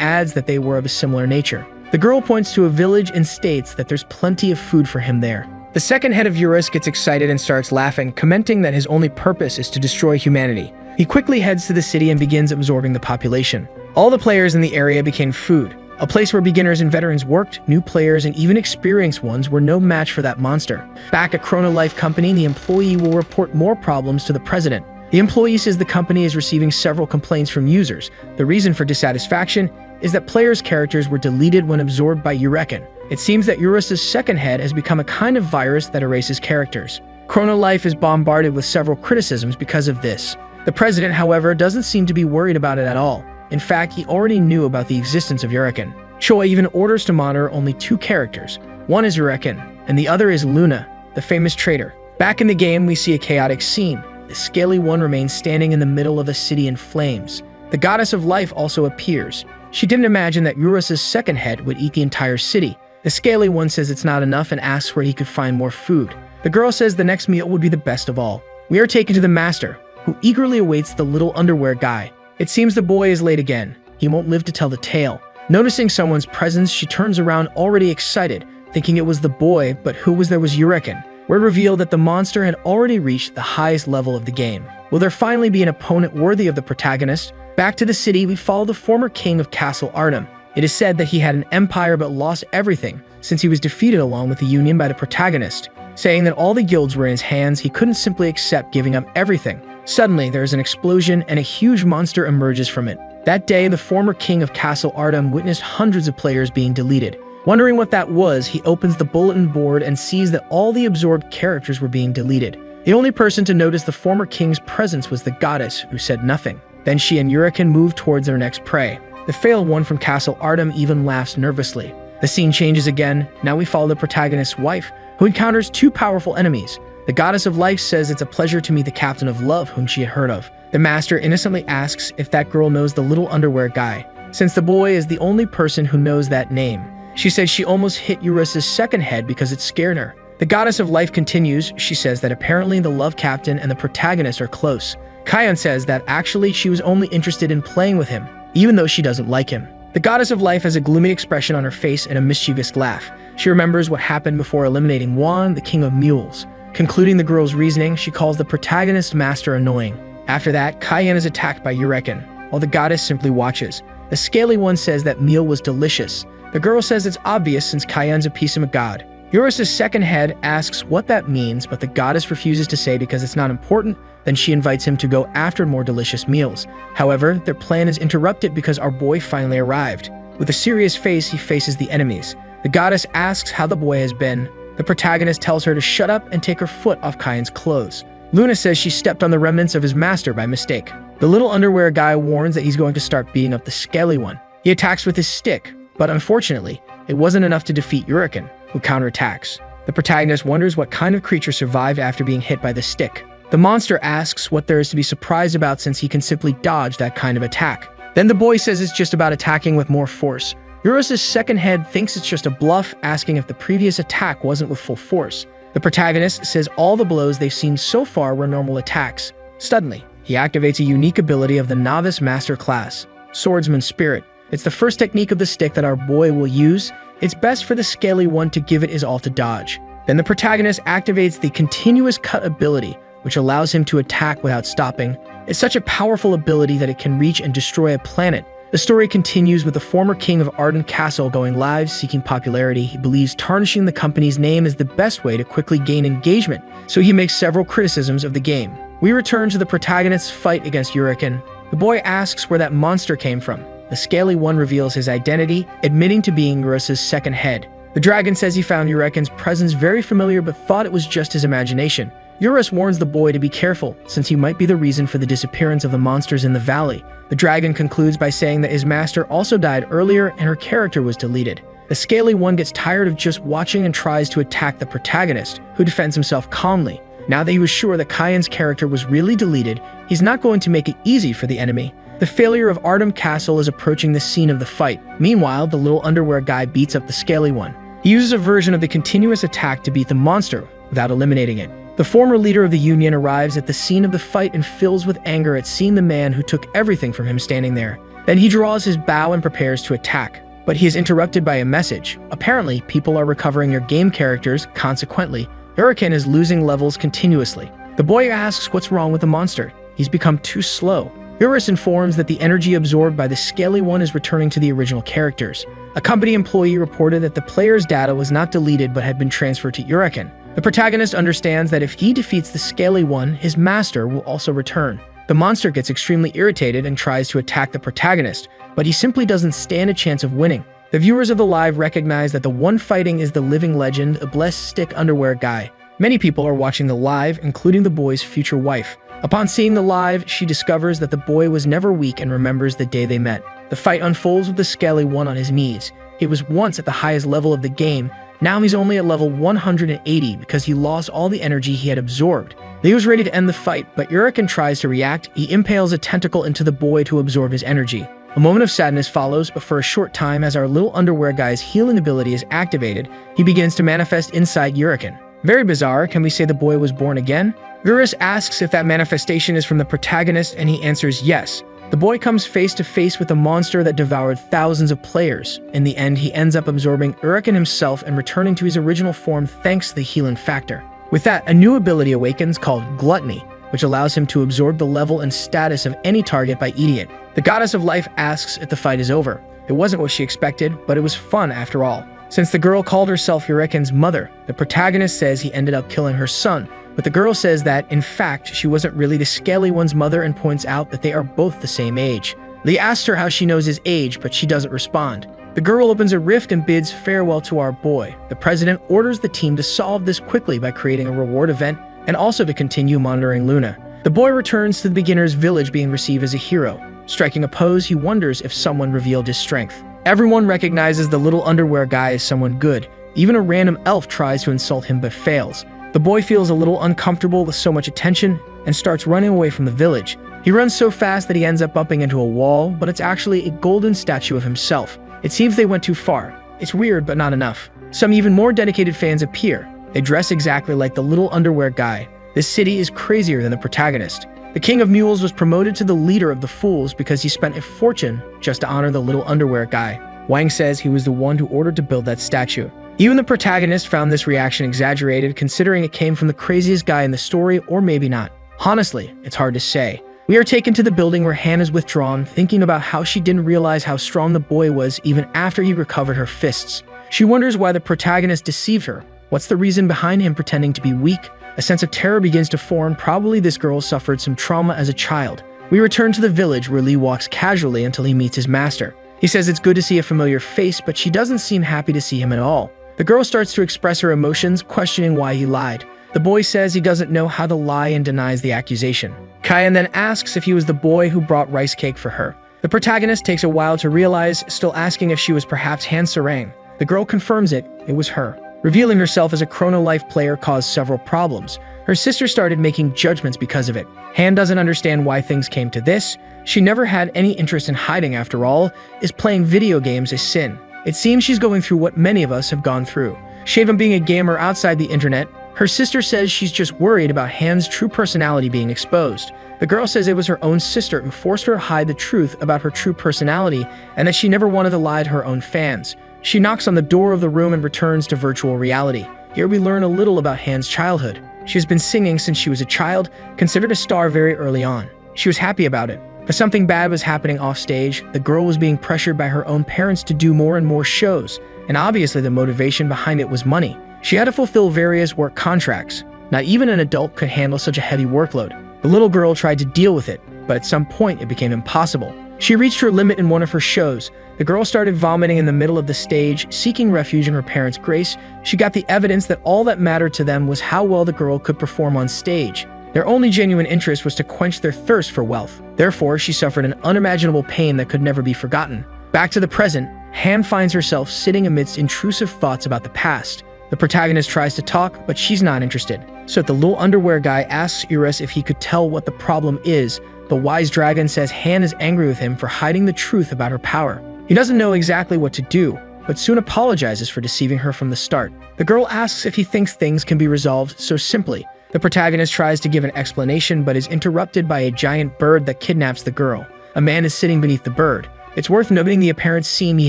A: adds that they were of a similar nature. The girl points to a village and states that there's plenty of food for him there. The second head of Eurus gets excited and starts laughing, commenting that his only purpose is to destroy humanity. He quickly heads to the city and begins absorbing the population. All the players in the area became food, a place where beginners and veterans worked. New players and even experienced ones were no match for that monster. Back at Chrono Life Company, the employee will report more problems to the president. The employee says the company is receiving several complaints from users. The reason for dissatisfaction is that players' characters were deleted when absorbed by Uriken. It seems that Eurus's second head has become a kind of virus that erases characters. Chrono Life is bombarded with several criticisms because of this. The president, however, doesn't seem to be worried about it at all. In fact, he already knew about the existence of Uriken. Choi even orders to monitor only two characters. One is Uriken, and the other is Luna, the famous traitor. Back in the game, we see a chaotic scene. The scaly one remains standing in the middle of a city in flames. The goddess of life also appears. She didn't imagine that Eurus's second head would eat the entire city. The scaly one says it's not enough and asks where he could find more food. The girl says the next meal would be the best of all. We are taken to the master, who eagerly awaits the little underwear guy. It seems the boy is late again. He won't live to tell the tale. Noticing someone's presence, she turns around already excited, thinking it was the boy, but who was there was Uriken. We're revealed that the monster had already reached the highest level of the game. Will there finally be an opponent worthy of the protagonist? Back to the city, we follow the former king of Castle Artem. It is said that he had an empire but lost everything, since he was defeated along with the Union by the protagonist. Saying that all the guilds were in his hands, he couldn't simply accept giving up everything. Suddenly, there is an explosion and a huge monster emerges from it. That day, the former king of Castle Artem witnessed hundreds of players being deleted. Wondering what that was, he opens the bulletin board and sees that all the absorbed characters were being deleted. The only person to notice the former king's presence was the goddess, who said nothing. Then she and Uriken move towards their next prey. The failed one from Castle Artem even laughs nervously. The scene changes again. Now we follow the protagonist's wife, who encounters two powerful enemies. The goddess of life says it's a pleasure to meet the captain of love whom she had heard of. The master innocently asks if that girl knows the little underwear guy, since the boy is the only person who knows that name. She says she almost hit Eurus's second head because it scared her. The goddess of life continues. She says that apparently the love captain and the protagonist are close. Kayan says that actually she was only interested in playing with him, even though she doesn't like him. The goddess of life has a gloomy expression on her face and a mischievous laugh. She remembers what happened before eliminating Juan, the king of mules. Concluding the girl's reasoning, she calls the protagonist master annoying. After that, Kayan is attacked by Uriken, while the goddess simply watches. The scaly one says that meal was delicious. The girl says it's obvious since Kayan's a piece of a god. Eurus's second head asks what that means, but the goddess refuses to say because it's not important. Then she invites him to go after more delicious meals. However, their plan is interrupted because our boy finally arrived. With a serious face, he faces the enemies. The goddess asks how the boy has been. The protagonist tells her to shut up and take her foot off Kayan's clothes. Luna says she stepped on the remnants of his master by mistake. The little underwear guy warns that he's going to start beating up the scaly one. He attacks with his stick, but unfortunately, it wasn't enough to defeat Uriken, who counterattacks. The protagonist wonders what kind of creature survived after being hit by the stick. The monster asks what there is to be surprised about since he can simply dodge that kind of attack. Then the boy says it's just about attacking with more force. Eurus's second head thinks it's just a bluff, asking if the previous attack wasn't with full force. The protagonist says all the blows they've seen so far were normal attacks. Suddenly, he activates a unique ability of the novice master class, Swordsman Spirit. It's the first technique of the stick that our boy will use. It's best for the scaly one to give it his all to dodge. Then the protagonist activates the continuous cut ability, which allows him to attack without stopping. It's such a powerful ability that it can reach and destroy a planet. The story continues with the former king of Arden Castle going live, seeking popularity. He believes tarnishing the company's name is the best way to quickly gain engagement, so he makes several criticisms of the game. We return to the protagonist's fight against Uriken. The boy asks where that monster came from. The scaly one reveals his identity, admitting to being Eurus's second head. The dragon says he found Uriken's presence very familiar but thought it was just his imagination. Eurus warns the boy to be careful, since he might be the reason for the disappearance of the monsters in the valley. The dragon concludes by saying that his master also died earlier and her character was deleted. The scaly one gets tired of just watching and tries to attack the protagonist, who defends himself calmly. Now that he was sure that Kyan's character was really deleted, he's not going to make it easy for the enemy. The failure of Artem Castle is approaching the scene of the fight. Meanwhile, the little underwear guy beats up the scaly one. He uses a version of the continuous attack to beat the monster without eliminating it. The former leader of the Union arrives at the scene of the fight and fills with anger at seeing the man who took everything from him standing there. Then he draws his bow and prepares to attack. But he is interrupted by a message. Apparently, people are recovering their game characters. Consequently, Urakin is losing levels continuously. The boy asks what's wrong with the monster. He's become too slow. Urus informs that the energy absorbed by the scaly one is returning to the original characters. A company employee reported that the player's data was not deleted but had been transferred to Urakin. The protagonist understands that if he defeats the scaly one, his master will also return. The monster gets extremely irritated and tries to attack the protagonist, but he simply doesn't stand a chance of winning. The viewers of the live recognize that the one fighting is the living legend, a blessed stick underwear guy. Many people are watching the live, including the boy's future wife. Upon seeing the live, she discovers that the boy was never weak and remembers the day they met. The fight unfolds with the scaly one on his knees. He was once at the highest level of the game. Now he's only at level 180 because he lost all the energy he had absorbed. He was ready to end the fight, but Urakin tries to react. He impales a tentacle into the boy to absorb his energy. A moment of sadness follows, but for a short time, as our little underwear guy's healing ability is activated, he begins to manifest inside Urakin. Very bizarre. Can we say the boy was born again? Urus asks if that manifestation is from the protagonist, and he answers yes. The boy comes face to face with a monster that devoured thousands of players. In the end, he ends up absorbing Urakin himself and returning to his original form thanks to the healing factor. With that, a new ability awakens called Gluttony, which allows him to absorb the level and status of any target by eating it. The goddess of life asks if the fight is over. It wasn't what she expected, but it was fun after all. Since the girl called herself Urakin's mother, the protagonist says he ended up killing her son, but the girl says that, in fact, she wasn't really the scaly one's mother and points out that they are both the same age. Lee asks her how she knows his age, but she doesn't respond. The girl opens a rift and bids farewell to our boy. The president orders the team to solve this quickly by creating a reward event and also to continue monitoring Luna. The boy returns to the beginner's village being received as a hero. Striking a pose, he wonders if someone revealed his strength. Everyone recognizes the little underwear guy as someone good. Even a random elf tries to insult him but fails. The boy feels a little uncomfortable with so much attention and starts running away from the village. He runs so fast that he ends up bumping into a wall, but it's actually a golden statue of himself. It seems they went too far. It's weird, but not enough. Some even more dedicated fans appear. They dress exactly like the little underwear guy. This city is crazier than the protagonist. The King of Mules was promoted to the leader of the fools because he spent a fortune just to honor the little underwear guy. Wang says he was the one who ordered to build that statue. Even the protagonist found this reaction exaggerated, considering it came from the craziest guy in the story, or maybe not. Honestly, it's hard to say. We are taken to the building where Han is withdrawn, thinking about how she didn't realize how strong the boy was even after he recovered her fists. She wonders why the protagonist deceived her. What's the reason behind him pretending to be weak? A sense of terror begins to form. Probably this girl suffered some trauma as a child. We return to the village where Lee walks casually until he meets his master. He says it's good to see a familiar face, but she doesn't seem happy to see him at all. The girl starts to express her emotions, questioning why he lied. The boy says he doesn't know how to lie and denies the accusation. Kyan then asks if he was the boy who brought rice cake for her. The protagonist takes a while to realize, still asking if she was perhaps Han Sarang. The girl confirms it was her. Revealing herself as a Chrono Life player caused several problems. Her sister started making judgments because of it. Han doesn't understand why things came to this. She never had any interest in hiding after all. Is playing video games a sin? It seems she's going through what many of us have gone through. Shaven being a gamer outside the internet, her sister says she's just worried about Han's true personality being exposed. The girl says it was her own sister who forced her to hide the truth about her true personality and that she never wanted to lie to her own fans. She knocks on the door of the room and returns to virtual reality. Here we learn a little about Han's childhood. She has been singing since she was a child, considered a star very early on. She was happy about it. But something bad was happening off stage. The girl was being pressured by her own parents to do more and more shows, and obviously the motivation behind it was money. She had to fulfill various work contracts. Not even an adult could handle such a heavy workload. The little girl tried to deal with it, but at some point it became impossible. She reached her limit in one of her shows. The girl started vomiting in the middle of the stage, seeking refuge in her parents' grace. She got the evidence that all that mattered to them was how well the girl could perform on stage. Their only genuine interest was to quench their thirst for wealth. Therefore, she suffered an unimaginable pain that could never be forgotten. Back to the present, Han finds herself sitting amidst intrusive thoughts about the past. The protagonist tries to talk, but she's not interested. So the little underwear guy asks Eurus if he could tell what the problem is. The wise dragon says Han is angry with him for hiding the truth about her power. He doesn't know exactly what to do, but soon apologizes for deceiving her from the start. The girl asks if he thinks things can be resolved so simply. The protagonist tries to give an explanation, but is interrupted by a giant bird that kidnaps the girl. A man is sitting beneath the bird. It's worth noting the apparent seam he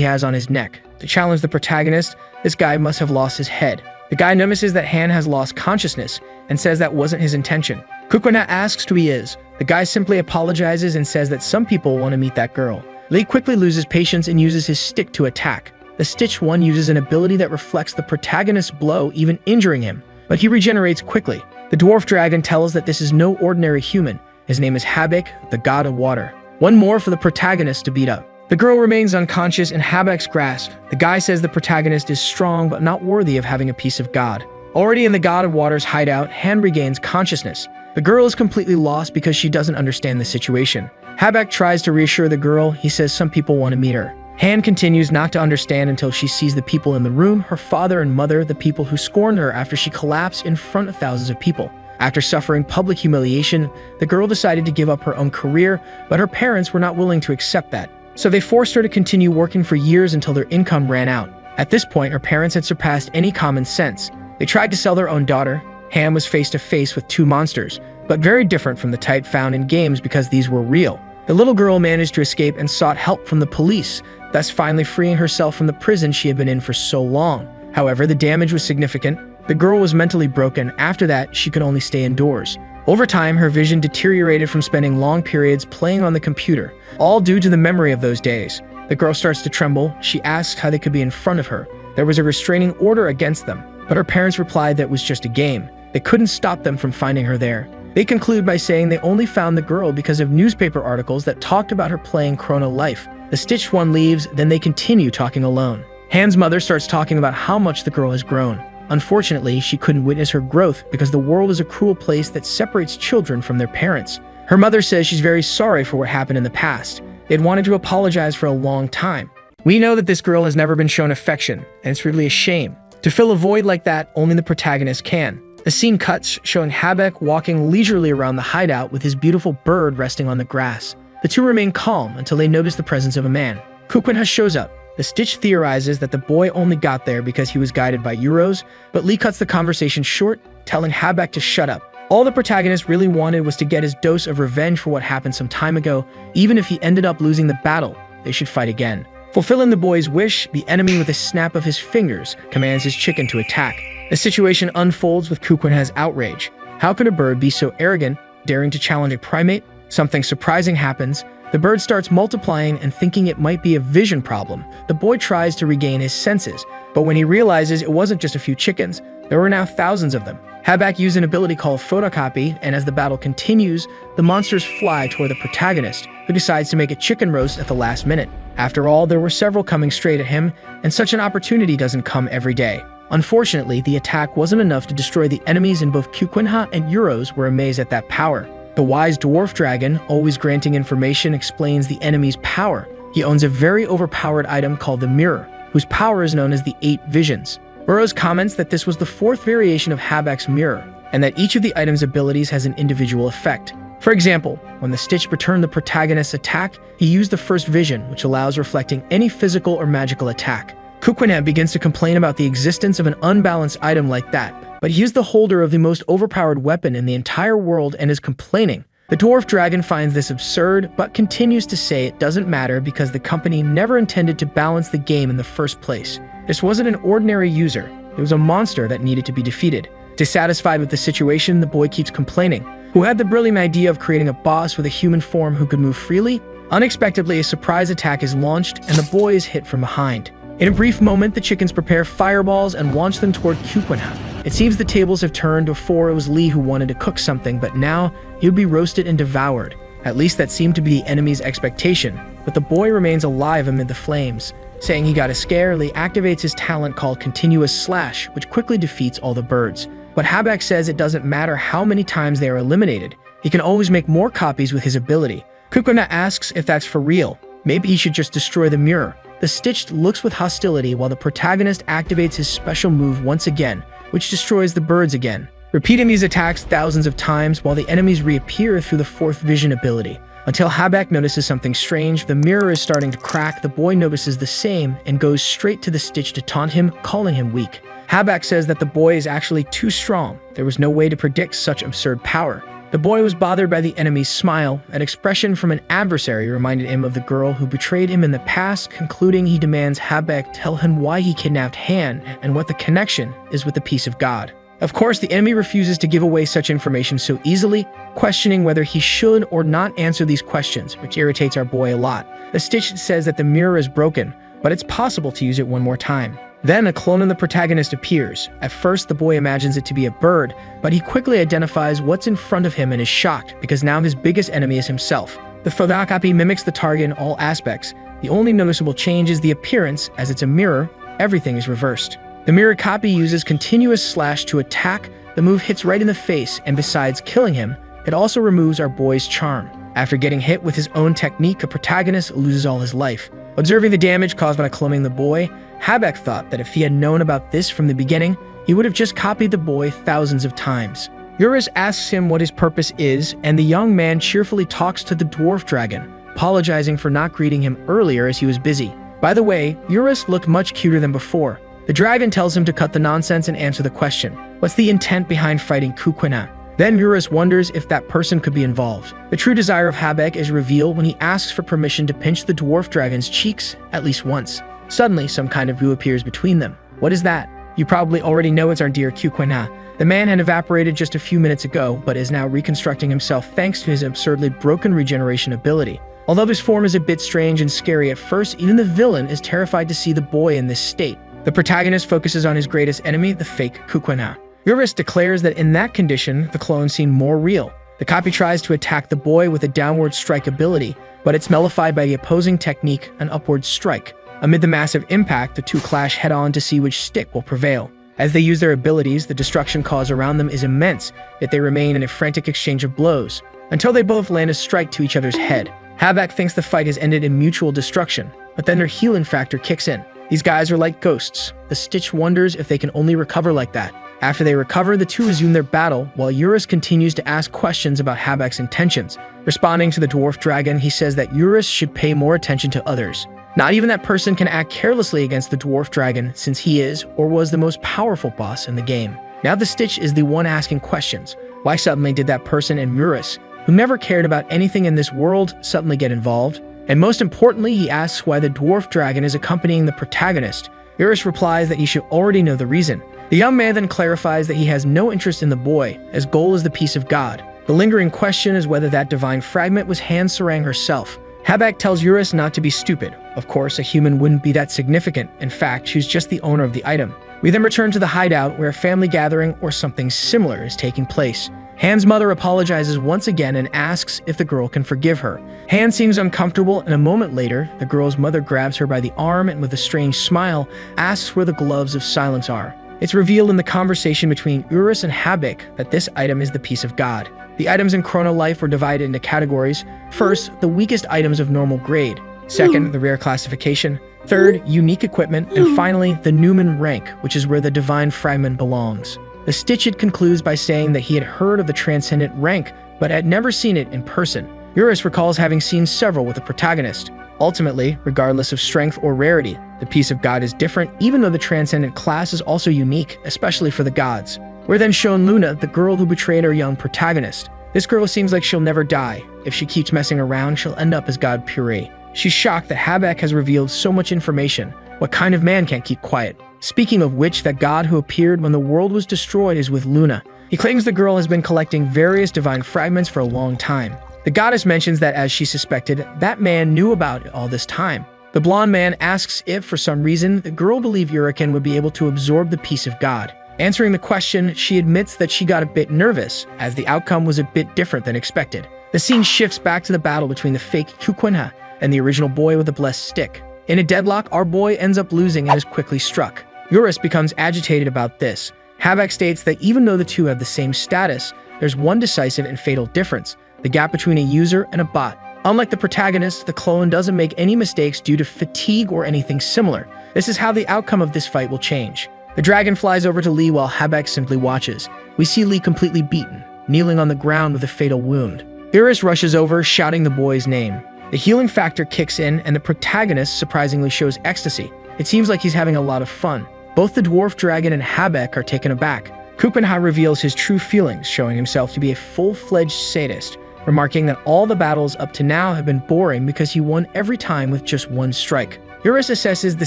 A: has on his neck. To challenge the protagonist, this guy must have lost his head. The guy notices that Han has lost consciousness and says that wasn't his intention. Kukwana asks who he is. The guy simply apologizes and says that some people want to meet that girl. Lee quickly loses patience and uses his stick to attack. The Stitch One uses an ability that reflects the protagonist's blow, even injuring him, but he regenerates quickly. The dwarf dragon tells that this is no ordinary human. His name is Habak, the god of water. One more for the protagonist to beat up. The girl remains unconscious in Habak's grasp. The guy says the protagonist is strong but not worthy of having a piece of God. Already in the god of water's hideout, Han regains consciousness. The girl is completely lost because she doesn't understand the situation. Habak tries to reassure the girl. He says some people want to meet her. Han continues not to understand until she sees the people in the room, her father and mother, the people who scorned her after she collapsed in front of thousands of people. After suffering public humiliation, the girl decided to give up her own career, but her parents were not willing to accept that. So they forced her to continue working for years until their income ran out. At this point, her parents had surpassed any common sense. They tried to sell their own daughter. Han was face to face with two monsters, but very different from the type found in games because these were real. The little girl managed to escape and sought help from the police, thus finally freeing herself from the prison she had been in for so long. However, the damage was significant. The girl was mentally broken. After that, she could only stay indoors. Over time, her vision deteriorated from spending long periods playing on the computer, all due to the memory of those days. The girl starts to tremble. She asks how they could be in front of her. There was a restraining order against them, but her parents replied that it was just a game. They couldn't stop them from finding her there. They conclude by saying they only found the girl because of newspaper articles that talked about her playing Chrono Life. The Stitched One leaves, then they continue talking alone. Han's mother starts talking about how much the girl has grown. Unfortunately, she couldn't witness her growth because the world is a cruel place that separates children from their parents. Her mother says she's very sorry for what happened in the past. They'd wanted to apologize for a long time. We know that this girl has never been shown affection, and it's really a shame. To fill a void like that, only the protagonist can. The scene cuts, showing Habak walking leisurely around the hideout with his beautiful bird resting on the grass. The two remain calm until they notice the presence of a man. Kukwana shows up. The Stitch theorizes that the boy only got there because he was guided by Euros, but Lee cuts the conversation short, telling Habak to shut up. All the protagonist really wanted was to get his dose of revenge for what happened some time ago. Even if he ended up losing the battle, they should fight again. Fulfilling the boy's wish, the enemy with a snap of his fingers commands his chicken to attack. The situation unfolds with Kukwana's outrage. How could a bird be so arrogant, daring to challenge a primate? Something surprising happens. The bird starts multiplying and thinking it might be a vision problem. The boy tries to regain his senses, but when he realizes it wasn't just a few chickens, there were now thousands of them. Habak used an ability called photocopy, and as the battle continues, the monsters fly toward the protagonist, who decides to make a chicken roast at the last minute. After all, there were several coming straight at him, and such an opportunity doesn't come every day. Unfortunately, the attack wasn't enough to destroy the enemies, and both Kukwana and Euros were amazed at that power. The wise dwarf dragon, always granting information, explains the enemy's power. He owns a very overpowered item called the Mirror, whose power is known as the 8 Visions. Euros comments that this was the 4th variation of Habak's Mirror, and that each of the item's abilities has an individual effect. For example, when the Stitch returned the protagonist's attack, he used the first vision, which allows reflecting any physical or magical attack. Kukwana begins to complain about the existence of an unbalanced item like that, but he is the holder of the most overpowered weapon in the entire world and is complaining. The dwarf dragon finds this absurd, but continues to say it doesn't matter because the company never intended to balance the game in the first place. This wasn't an ordinary user, it was a monster that needed to be defeated. Dissatisfied with the situation, the boy keeps complaining. Who had the brilliant idea of creating a boss with a human form who could move freely? Unexpectedly, a surprise attack is launched and the boy is hit from behind. In a brief moment, the chickens prepare fireballs and launch them toward Kukwana. It seems the tables have turned. Before it was Lee who wanted to cook something, but now he would be roasted and devoured. At least that seemed to be the enemy's expectation, but the boy remains alive amid the flames. Saying he got a scare, Lee activates his talent called Continuous Slash, which quickly defeats all the birds. But Habak says it doesn't matter how many times they are eliminated. He can always make more copies with his ability. Kukwana asks if that's for real. Maybe he should just destroy the mirror. The Stitched looks with hostility while the protagonist activates his special move once again, which destroys the birds again, repeating these attacks thousands of times while the enemies reappear through the fourth vision ability. Until Habak notices something strange, the mirror is starting to crack, the boy notices the same and goes straight to the Stitch to taunt him, calling him weak. Habak says that the boy is actually too strong. There was no way to predict such absurd power. The boy was bothered by the enemy's smile. An expression from an adversary reminded him of the girl who betrayed him in the past, concluding he demands Habak tell him why he kidnapped Han and what the connection is with the peace of God. Of course, the enemy refuses to give away such information so easily, questioning whether he should or not answer these questions, which irritates our boy a lot. The Stitch says that the mirror is broken, but it's possible to use it one more time. Then a clone of the protagonist appears. At first, the boy imagines it to be a bird, but he quickly identifies what's in front of him and is shocked because now his biggest enemy is himself. The photocopy mimics the target in all aspects. The only noticeable change is the appearance. As it's a mirror, everything is reversed. The mirror copy uses continuous slash to attack. The move hits right in the face, and besides killing him, it also removes our boy's charm. After getting hit with his own technique, the protagonist loses all his life. Observing the damage caused by cloning the boy, Habak thought that if he had known about this from the beginning, he would have just copied the boy thousands of times. Eurus asks him what his purpose is, and the young man cheerfully talks to the dwarf dragon, apologizing for not greeting him earlier as he was busy. By the way, Eurus looked much cuter than before. The dragon tells him to cut the nonsense and answer the question. What's the intent behind fighting Kukwina? Then Eurus wonders if that person could be involved. The true desire of Habak is revealed when he asks for permission to pinch the dwarf dragon's cheeks at least once. Suddenly, some kind of goo appears between them. What is that? You probably already know it's our dear Kukwina. The man had evaporated just a few minutes ago, but is now reconstructing himself thanks to his absurdly broken regeneration ability. Although this form is a bit strange and scary at first, even the villain is terrified to see the boy in this state. The protagonist focuses on his greatest enemy, the fake Kukwina. Eurus declares that in that condition, the clone seemed more real. The copy tries to attack the boy with a downward strike ability, but it's nullified by the opposing technique, an upward strike. Amid the massive impact, the two clash head-on to see which stick will prevail. As they use their abilities, the destruction caused around them is immense, yet they remain in a frantic exchange of blows, until they both land a strike to each other's head. Habak thinks the fight has ended in mutual destruction, but then their healing factor kicks in. These guys are like ghosts. The Stitch wonders if they can only recover like that. After they recover, the two resume their battle, while Eurus continues to ask questions about Habak's intentions. Responding to the dwarf dragon, he says that Eurus should pay more attention to others. Not even that person can act carelessly against the dwarf dragon, since he is, or was, the most powerful boss in the game. Now the Stitch is the one asking questions. Why suddenly did that person and Eurus, who never cared about anything in this world, suddenly get involved? And most importantly, he asks why the dwarf dragon is accompanying the protagonist. Eurus replies that he should already know the reason. The young man then clarifies that he has no interest in the boy, as goal is the peace of God. The lingering question is whether that divine fragment was Han Sarang herself. Habak tells Eurus not to be stupid. Of course, a human wouldn't be that significant. In fact, she's just the owner of the item. We then return to the hideout where a family gathering or something similar is taking place. Han's mother apologizes once again and asks if the girl can forgive her. Han seems uncomfortable, and a moment later, the girl's mother grabs her by the arm and with a strange smile, asks where the gloves of silence are. It's revealed in the conversation between Eurus and Habak that this item is the peace of God. The items in Chrono Life were divided into categories. First, the weakest items of normal grade. Second, the rare classification. Third, unique equipment. And finally, the Newman rank, which is where the divine fragment belongs. The Stitched concludes by saying that he had heard of the transcendent rank, but had never seen it in person. Eurus recalls having seen several with the protagonist. Ultimately, regardless of strength or rarity, the peace of God is different, even though the transcendent class is also unique, especially for the gods. We're then shown Luna, the girl who betrayed our young protagonist. This girl seems like she'll never die. If she keeps messing around, she'll end up as God Puree. She's shocked that Habak has revealed so much information. What kind of man can't keep quiet? Speaking of which, that god who appeared when the world was destroyed is with Luna. He claims the girl has been collecting various divine fragments for a long time. The goddess mentions that, as she suspected, that man knew about it all this time. The blonde man asks if, for some reason, the girl believed Uriken would be able to absorb the peace of God. Answering the question, she admits that she got a bit nervous, as the outcome was a bit different than expected. The scene shifts back to the battle between the fake Kukwinha and the original boy with the blessed stick. In a deadlock, our boy ends up losing and is quickly struck. Eurus becomes agitated about this. Habak states that even though the two have the same status, there's one decisive and fatal difference: the gap between a user and a bot. Unlike the protagonist, the clone doesn't make any mistakes due to fatigue or anything similar. This is how the outcome of this fight will change. The dragon flies over to Lee while Habak simply watches. We see Lee completely beaten, kneeling on the ground with a fatal wound. Iris rushes over, shouting the boy's name. The healing factor kicks in, and the protagonist surprisingly shows ecstasy. It seems like he's having a lot of fun. Both the dwarf dragon and Habak are taken aback. Kupenha reveals his true feelings, showing himself to be a full-fledged sadist, remarking that all the battles up to now have been boring because he won every time with just one strike. Iris assesses the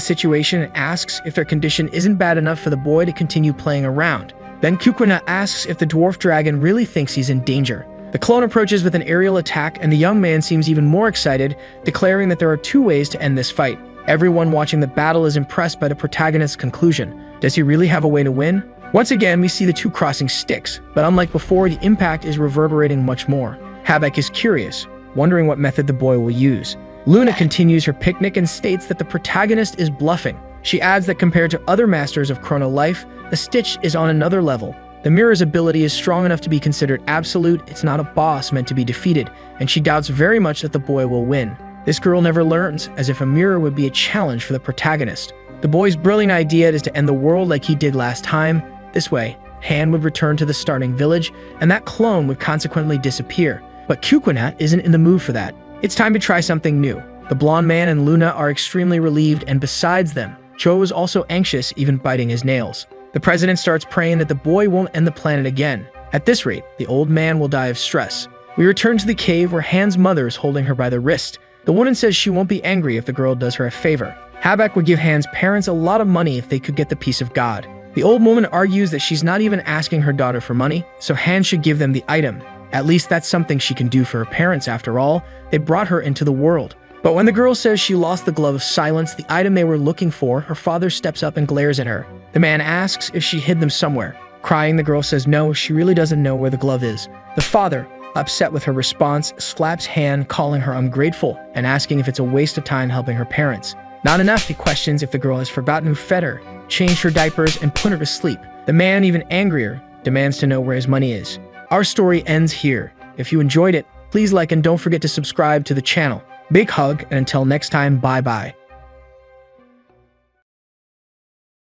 A: situation and asks if their condition isn't bad enough for the boy to continue playing around. Then Kupenha asks if the dwarf dragon really thinks he's in danger. The clone approaches with an aerial attack, and the young man seems even more excited, declaring that there are two ways to end this fight. Everyone watching the battle is impressed by the protagonist's conclusion. Does he really have a way to win? Once again, we see the two crossing sticks, but unlike before, the impact is reverberating much more. Habak is curious, wondering what method the boy will use. Luna continues her picnic and states that the protagonist is bluffing. She adds that compared to other masters of Chrono Life, the Stitch is on another level. The mirror's ability is strong enough to be considered absolute. It's not a boss meant to be defeated, and she doubts very much that the boy will win. This girl never learns, as if a mirror would be a challenge for the protagonist. The boy's brilliant idea is to end the world like he did last time. This way, Han would return to the starting village, and that clone would consequently disappear. But Kupenha isn't in the mood for that. It's time to try something new. The blonde man and Luna are extremely relieved, and besides them, Joe is also anxious, even biting his nails. The president starts praying that the boy won't end the planet again. At this rate, the old man will die of stress. We return to the cave where Han's mother is holding her by the wrist. The woman says she won't be angry if the girl does her a favor. Habak would give Han's parents a lot of money if they could get the peace of God. The old woman argues that she's not even asking her daughter for money, so Han should give them the item. At least that's something she can do for her parents after all. They brought her into the world. But when the girl says she lost the glove of silence, the item they were looking for, her father steps up and glares at her. The man asks if she hid them somewhere. Crying, the girl says no, she really doesn't know where the glove is. The father, upset with her response, slaps Han, calling her ungrateful and asking if it's a waste of time helping her parents. Not enough, he questions if the girl has forgotten who fed her, changed her diapers, and put her to sleep. The man, even angrier, demands to know where his money is. Our story ends here. If you enjoyed it, please like and don't forget to subscribe to the channel. Big hug, and until next time, bye-bye.